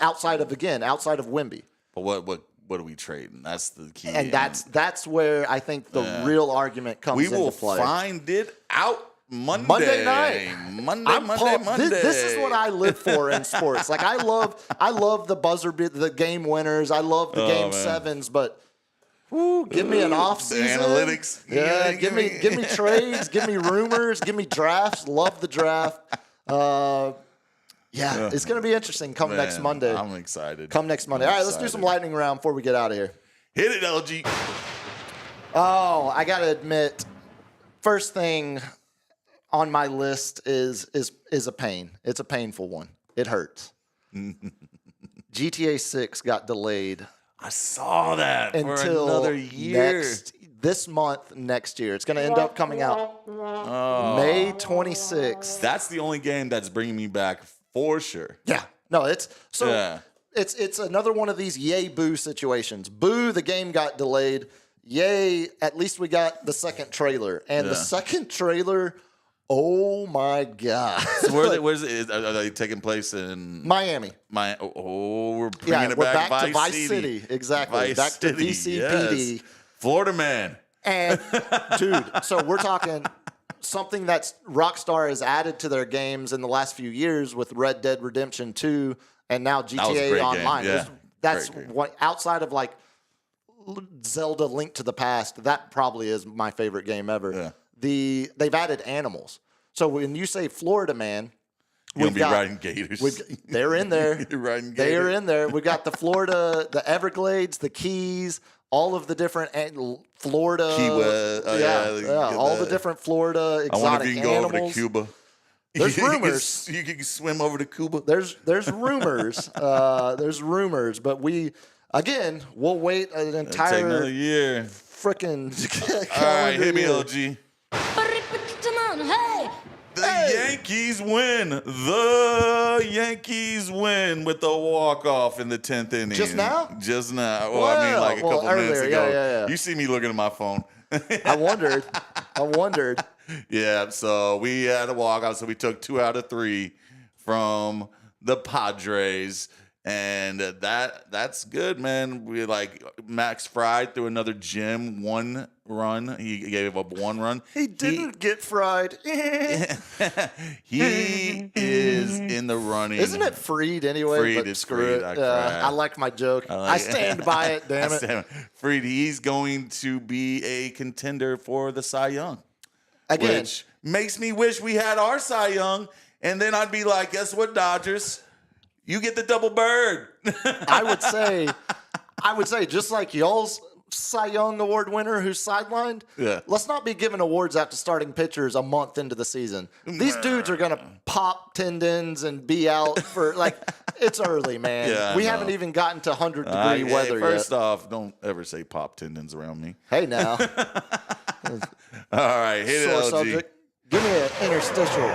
outside of Wemby. But what are we trading? That's the key. And that's where I think the real argument comes into play. We will find it out Monday night. Monday. This is what I live for in sports. Like I love the buzzer beat, the game winners. I love the game 7s, but give me an offseason. Analytics. Yeah, give me trades, give me rumors, give me drafts. Love the draft. It's going to be interesting come next Monday. I'm excited. Come next Monday. All right, let's do some lightning round before we get out of here. Hit it, LG. Oh, I got to admit, first thing on my list is a pain. It's a painful one. It hurts. GTA 6 got delayed. I saw that until for another year. This month, next year. It's going to end up coming out May 26th. That's the only game that's bringing me back for sure. Yeah. No, it's another one of these yay boo situations. Boo, the game got delayed. Yay, at least we got the second trailer. And the second trailer, oh my God. So where's it? Are they taking place in Miami? We're bringing it back to Vice City. Exactly. Back to VCPD. Yes. Florida man. And dude, so we're talking something that's Rockstar has added to their games in the last few years with Red Dead Redemption 2 and now GTA Online. Yeah. That's what, outside of like Zelda Link to the Past, that probably is my favorite game ever. Yeah. They've added animals. So when you say Florida man, you'll be riding gators. They're in there. You're riding gators. They are in there. We got the Florida, the Everglades, the Keys, all of the different Florida. Key West. All the different Florida exotic animals. I wonder if you can go over to Cuba. There's rumors. You can swim over to Cuba. There's rumors. There's rumors, but we'll wait an entire take another year. Freaking. All right, hit me, LG. The Yankees win. The Yankees win with the walk-off in the 10th inning. Just now? Just now. Well, I mean, like a couple minutes ago. Yeah. You see me looking at my phone. I wondered. Yeah, so we had a walk-off, so we took 2 out of 3 from the Padres. And that's good, man. We Max Fried threw another gem, 1 run. He gave up 1 run. He didn't get fried. He is in the running. Isn't it Freed anyway? Freed is Freed. I like my joke. I stand by it, damn it. Freed, he's going to be a contender for the Cy Young. Again. Which makes me wish we had our Cy Young. And then I'd be like, guess what, Dodgers? You get the double bird. I would say, just like y'all's Cy Young Award winner who's sidelined, let's not be giving awards out to starting pitchers a month into the season. These dudes are going to pop tendons and be out for, it's early, man. Yeah, we haven't even gotten to 100-degree weather yet. First off, don't ever say pop tendons around me. Hey, now. All right, hit it, LG. Subject. Give me an interstitial.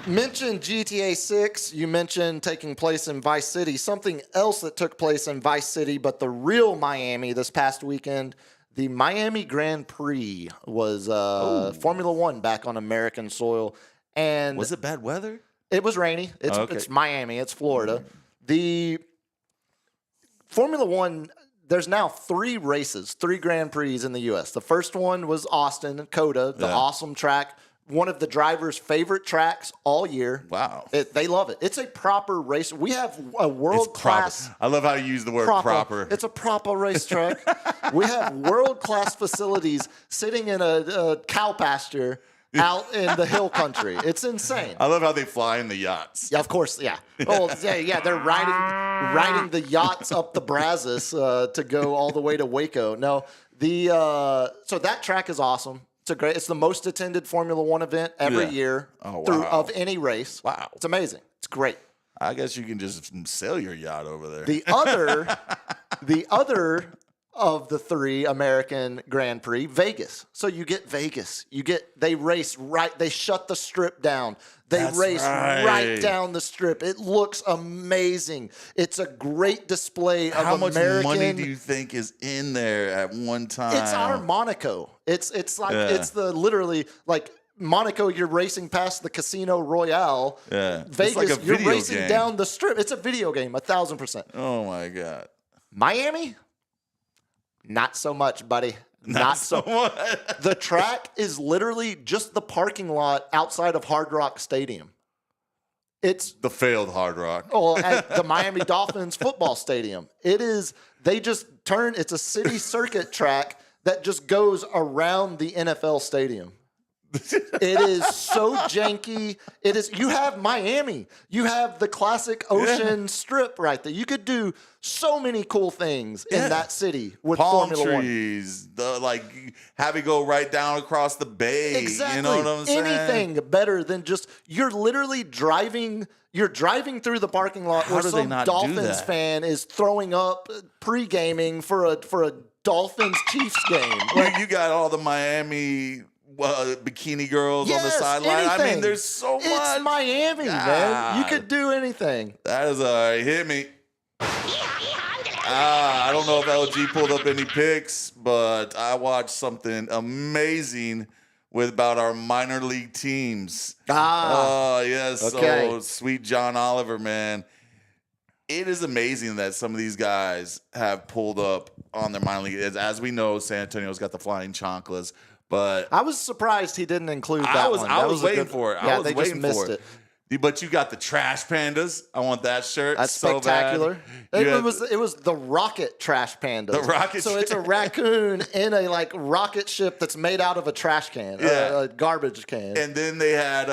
Mentioned GTA 6. You mentioned taking place in Vice City. Something else that took place in Vice City, but the real Miami this past weekend, the Miami Grand Prix was Formula One back on American soil. And was it bad weather? It was rainy. It's Miami. It's Florida. The Formula One, there's now 3 races, 3 Grand Prix in the U.S. The first one was Austin, COTA, the awesome track. One of the drivers' favorite tracks all year. Wow. They love it. It's a proper race. We have a world-class... I love how you use the word proper. It's a proper racetrack. We have world-class facilities sitting in a cow pasture out in the hill country. It's insane. I love how they fly in the yachts. Yeah, of course, yeah. Oh, yeah, they're riding the yachts up the Brazos to go all the way to Waco. No, so that track is awesome. It's the most attended Formula One event every year of any race. Wow. It's amazing. It's great. I guess you can just sail your yacht over there. The other of the 3 American Grand Prix, Vegas. So you get Vegas. They race right. They shut the strip down. They race right down the strip. It looks amazing. It's a great display of How much American money do you think is in there at one time? It's our Monaco. It's like it's the literally like Monaco. You're racing past the Casino Royale. Yeah, Vegas. It's like a you're video racing game. down the strip. It's a video game. 1,000%. Oh my god. Miami. Not so much, buddy. Not so much. The track is literally just the parking lot outside of Hard Rock Stadium. It's the failed Hard Rock. At the Miami Dolphins football stadium. It's a city circuit track that just goes around the NFL stadium. It is so janky. You have Miami. You have the classic ocean strip right there. You could do so many cool things in that city with palm Formula trees, have it go right down across the bay. Exactly. You know what I'm saying? Anything better than just you're literally driving. You're driving through the parking lot where some Dolphins fan is throwing up pre-gaming for a Dolphins Chiefs game. You got all the Miami bikini girls on the sideline. Anything. I mean, there's so much. It's Miami, man. You could do anything. That is all right. Hit me. I don't know if LG pulled up any picks, but I watched something amazing about our minor league teams. Yes. Okay. So sweet John Oliver, man. It is amazing that some of these guys have pulled up on their minor league. As we know, San Antonio's got the Flying Chanclas. But I was surprised he didn't include that one. I was waiting for it. Yeah, I was they waiting just missed for it. it. But you got the trash pandas. I want that shirt. That's so spectacular. Bad. It was the rocket trash pandas. The rocket. So it's a raccoon in a like rocket ship that's made out of a trash can, a garbage can. And then they had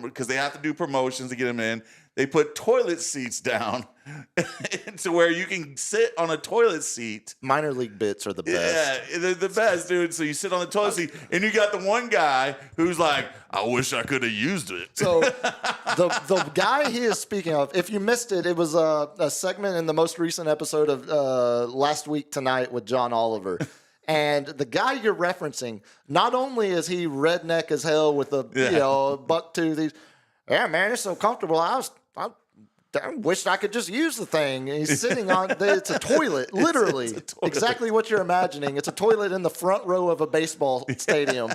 because they have to do promotions to get them in. They put toilet seats down to where you can sit on a toilet seat. Minor league bits are the best. Yeah, they're the best, dude. So you sit on the toilet seat, and you got the one guy who's like, I wish I could have used it. So the guy he is speaking of, if you missed it, it was a segment in the most recent episode of Last Week Tonight with John Oliver. And the guy you're referencing, not only is he redneck as hell with a buck tooth, yeah, man, it's so comfortable. I wished I could just use the thing. And he's sitting on it's a toilet, literally. It's a toilet. Exactly what you're imagining. It's a toilet in the front row of a baseball stadium.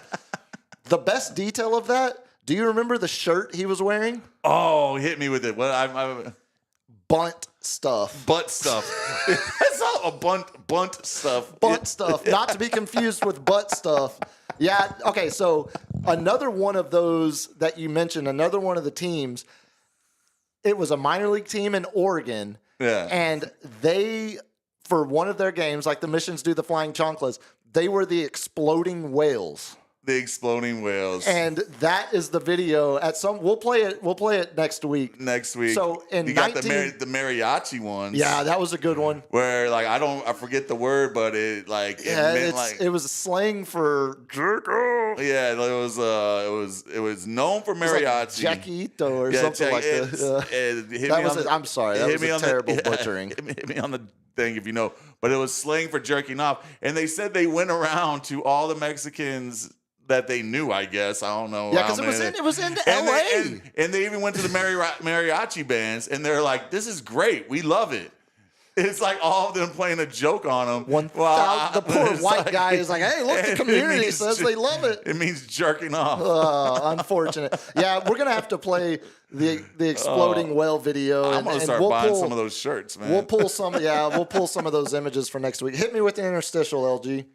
The best detail of that, do you remember the shirt he was wearing? Oh, hit me with it. Well, Bunt stuff. Butt stuff. That's all a bunt stuff. Butt stuff. Not to be confused with butt stuff. Yeah, okay, so another one of those that you mentioned, another one of the teams, it was a minor league team in Oregon. Yeah. And they, for one of their games, like the Missions do the Flying Chanclas, they were the Exploding Whales. The Exploding Whales. And that is the video we'll play it next week. Next week. So you got the mariachi ones. Yeah, that was a good one. Where like I forget the word, but it was a slang for jerk off. Yeah, it was known for mariachi. Like Jackito or something like that. I'm sorry, that was a terrible butchering. Hit me on the thing if you know. But it was slang for jerking off. And they said they went around to all the Mexicans that they knew, I guess. I don't know. Yeah, because it was in L.A. And they even went to the mariachi bands, and they're like, this is great. We love it. It's like all of them playing a joke on them. The poor white guy is like, hey, look, the community says they love it. It means jerking off. Unfortunate. Yeah, we're going to have to play the Exploding Whale video. I'm going to start buying some of those shirts, man. We'll pull some of those images for next week. Hit me with the interstitial, LG.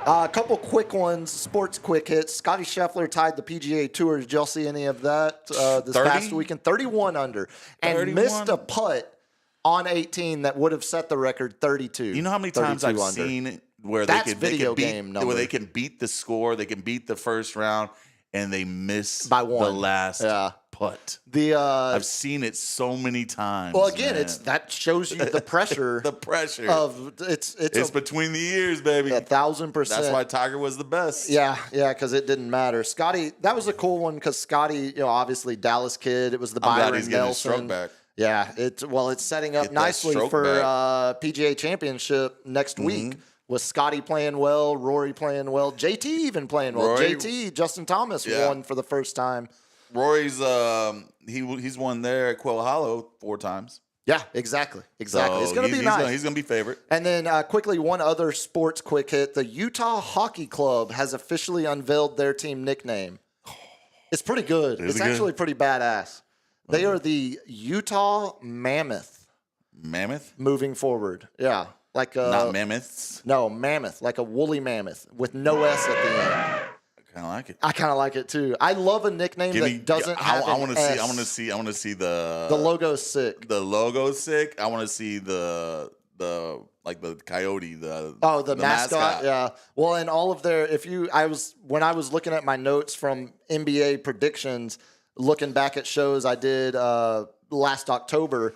A couple quick ones, sports quick hits. Scotty Scheffler tied the PGA Tour. Did y'all see any of that this past weekend? 31 under. And missed a putt on 18 that would have set the record 32. You know how many times I've seen where they can beat the score, they can beat the first round, and they miss by one. The last putt. I've seen it so many times. Well, again, that shows you the pressure. The pressure of it's between the years, baby. 1,000%. That's why Tiger was the best. Yeah, because it didn't matter. Scotty, that was a cool one because Scotty, obviously Dallas kid. It was the Byron he's Nelson. Getting his stroke back. Yeah, it's setting up nicely for PGA Championship next week with Scotty playing well, Rory playing well, JT even playing well. JT, Justin Thomas won for the first time. Rory's he's won there at Quail Hollow 4 times. Yeah, exactly. So it's going to be nice. He's going to be favorite. And then quickly, one other sports quick hit. The Utah Hockey Club has officially unveiled their team nickname. It's pretty good. It's actually pretty badass. They are the Utah Mammoth. Mammoth? Moving forward. Yeah. Not mammoths? No, mammoth. Like a woolly mammoth with no S at the end. I kind of like it. I kind of like it too. I love a nickname that doesn't have I want to see the logo's sick. The logo's sick. I want to see the coyote, the mascot. Yeah. Well, and all of their when I was looking at my notes from NBA predictions, looking back at shows I did last October,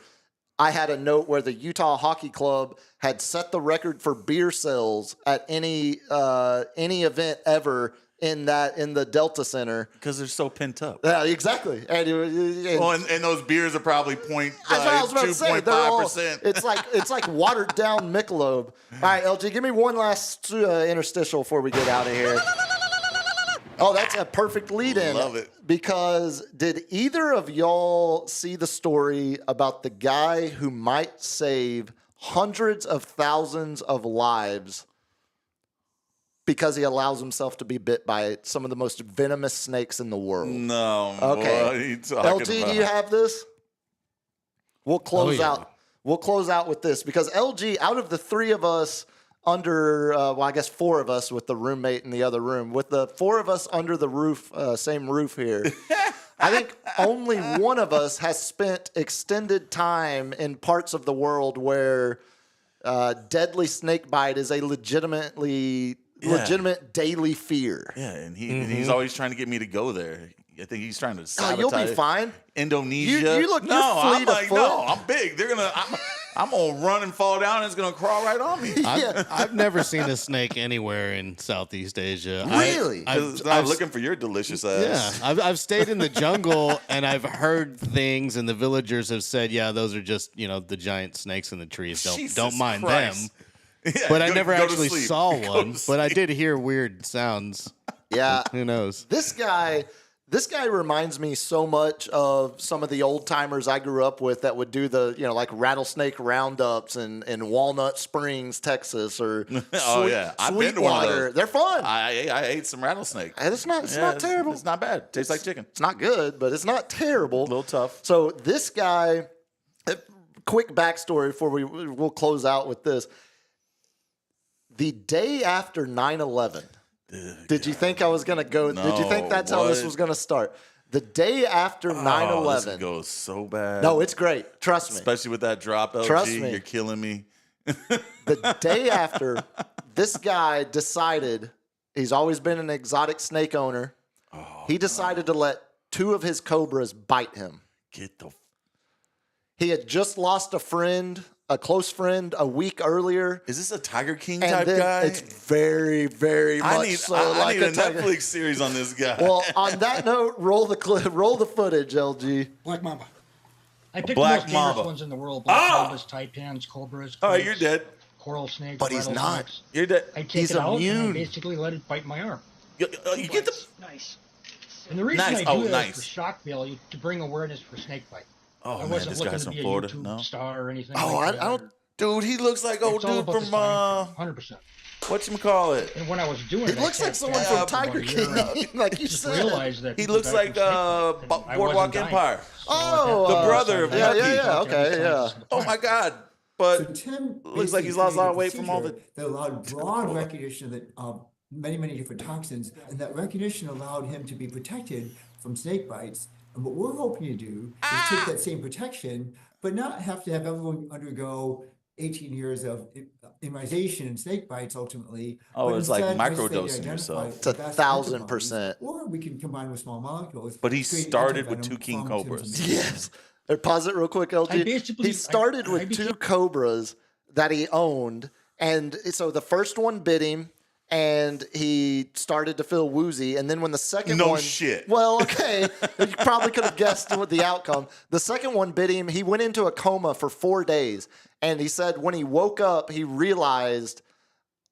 I had a note where the Utah Hockey Club had set the record for beer sales at any event ever in the Delta Center because they're so pent up. Yeah, exactly. And those beers are probably 2.5%. It's like watered down Michelob. All right, LG, give me one last interstitial before we get out of here. Oh, that's a perfect lead-in. Love it. Because did either of y'all see the story about the guy who might save hundreds of thousands of lives because he allows himself to be bit by some of the most venomous snakes in the world? No. Okay. What are you talking LG, about? do you have this? We'll close out. We'll close out with this because LG, out of the three of us, under, well, I guess 4 of us with the roommate in the other room, with the 4 of us under the roof, same roof here, I think only one of us has spent extended time in parts of the world where deadly snake bite is a legitimate daily fear. Yeah, and he's always trying to get me to go there. I think he's trying to sabotage. You'll be fine. Indonesia. You look. I'm like, no, I'm big. I'm gonna run and fall down, and it's gonna crawl right on me. I've never seen a snake anywhere in Southeast Asia. Really? I'm looking for your delicious ass. Yeah, I've stayed in the jungle, and I've heard things, and the villagers have said, "Yeah, those are just the giant snakes in the trees. Don't mind Christ. them." Yeah, but I never actually saw one. But I did hear weird sounds. Yeah. Who knows? This guy reminds me so much of some of the old timers I grew up with that would do the, like rattlesnake roundups in Walnut Springs, Texas, or I've been to one of those. They're fun. I ate some rattlesnake. It's not terrible. It's not bad. Tastes like chicken. It's not good, but it's not terrible. A little tough. So this guy, quick backstory before we'll close out with this. The day after 9/11. Did you think I was going to go? No, did you think that's how this was going to start? The day after 9/11. This goes so bad. No, it's great. Trust me. Especially with that drop, LG. Trust me. You're killing me. The day after, this guy decided, he's always been an exotic snake owner. He decided to let 2 of his cobras bite him. He had just lost a close friend, a week earlier. Is this a Tiger King type guy? It's very, very much I need a Tiger. Netflix series on this guy. Well, on that note, roll the footage, LG. Black Mamba. I picked Black the most dangerous Mamba. ones in the world. Black Mambas, taipans, cobras. Oh, you're dead. Coral snakes. But he's not. rattlesnakes. You're dead. I take He's it out immune. and I basically let it bite my arm. You get the... Nice. And the reason Nice. I do that is Nice. for shock value, to bring awareness for snake bite. Oh, I man, wasn't this looking guy's to from be a Florida. YouTube No. star or anything. Oh, like I that, don't. or- Dude, he looks like old It's all dude about from, the science, 100%. whatchamacallit? And when I was doing it, He looks I like sat someone back from for about Tiger a year King, and like you just said. realized that He people looks died like from snake bite, and I Boardwalk wasn't dying. Empire. So at that Oh, point, the brother of I Lucky. realized that okay, every yeah. science is the Oh, point. my God. So But Tim looks like he's lost a lot of weight from all the... that allowed broad recognition of many, many different toxins, and that recognition allowed him to be protected from snake bites. And what we're hoping to do is take that same protection, but not have to have everyone undergo 18 years of immunization and snake bites ultimately. Oh, but it's like instead, microdosing identify yourself. It's the best 1,000%. Or we can combine with small molecules. But he to create started with antivenom 2 king from cobras. Tim's Yes. Pause it real quick, I LG. basically- He started I with became- 2 cobras that he owned, and so the first one bit him, and he started to feel woozy. And then when the second No one, shit. Well, okay, you probably could have guessed what the outcome. The second one bit him. He went into a coma for 4 days, and he said when he woke up, he realized,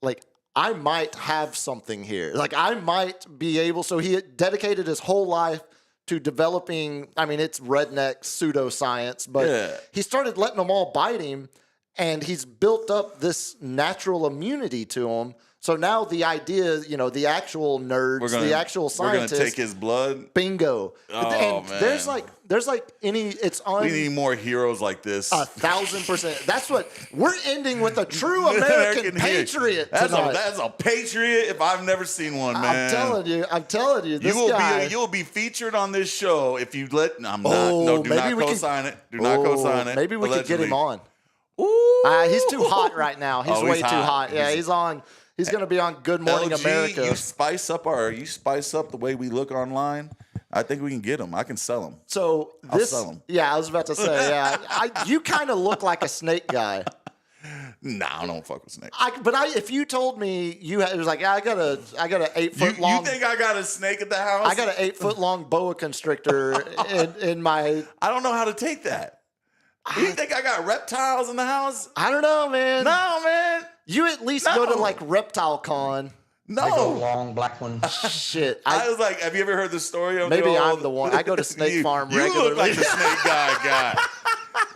like, I might have something here. Like, I might be able. So he had dedicated his whole life to developing. I mean, it's redneck pseudoscience, but he started letting them all bite him, and he's built up this natural immunity to them. So now the idea, the actual nerds, the actual scientists, We're going to take his blood. Bingo. Oh, and man. There's like it's on. We need more heroes like this. 1,000%. That's what we're ending with, a true American patriot tonight. That's a patriot if I've never seen one, man. I'm telling you, this guy. You'll be featured on this show if you let. Do not co-sign it. Do not co-sign it. Maybe we could get him on. Ooh. He's too hot right now. He's way too hot. Yeah, he's on. He's going to be on Good Morning LG, America. You spice up the way we look online. I think we can get him. I can sell him. So I'll sell him. Yeah, I was about to say. Yeah, you kind of look like a snake guy. Nah, I don't fuck with snakes. If you told me it was like I got a 8 foot long. You think I got a snake at the house? I got an 8 foot long boa constrictor in my. I don't know how to take that. You think I got reptiles in the house? I don't know, man. No, man. You at least go to like Reptile Con. No. I go long black one. Shit. I was like, have you ever heard the story of maybe I'm the one. I go to Snake Farm regularly. You look like the snake guy.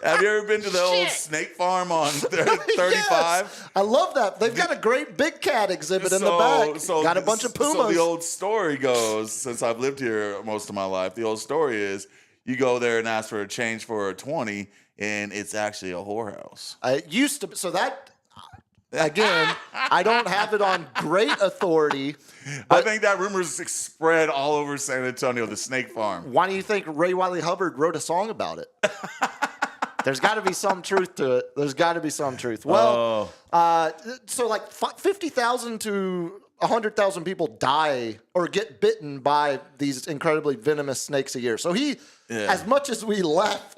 Have you ever been to the old snake farm on 35? Yes. I love that. They've got a great big cat exhibit in the back. Got a bunch of pumas. So the old story goes, since I've lived here most of my life, the old story is you go there and ask for a change for a 20, and it's actually a whorehouse. It used to. So that Again, I don't have it on great authority. I think that rumor's spread all over San Antonio, the snake farm. Why do you think Ray Wiley Hubbard wrote a song about it? There's got to be some truth to it. There's got to be some truth. Well, so like 50,000 to 100,000 people die or get bitten by these incredibly venomous snakes a year. So as much as we laugh,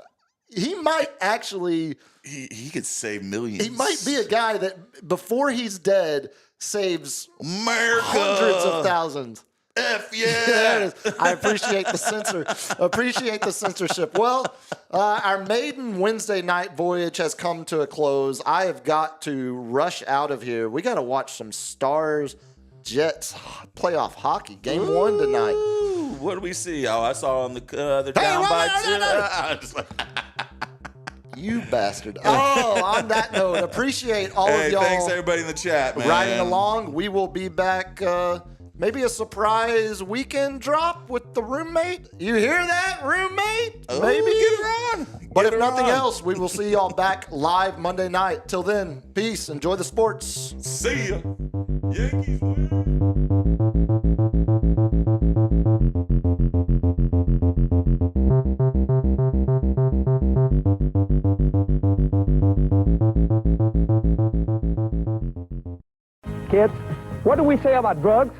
he might actually... He could save millions. He might be a guy that, before he's dead, saves America. Hundreds of thousands. F yeah. There it is. I appreciate the censorship. Well, our maiden Wednesday night voyage has come to a close. I have got to rush out of here. We got to watch some Stars Jets playoff hockey. Game 1 tonight. What do we see? Oh, I saw on they're down by 2. You bastard. Oh, on that note, appreciate all of y'all. Thanks everybody in the chat, man. Riding along. We will be back, maybe a surprise weekend drop with the roommate. You hear that, roommate? Oh, maybe. Get her on. But if nothing else, we will see y'all back live Monday night. Till then, peace. Enjoy the sports. See ya. Yankees win. Kids, what do we say about drugs?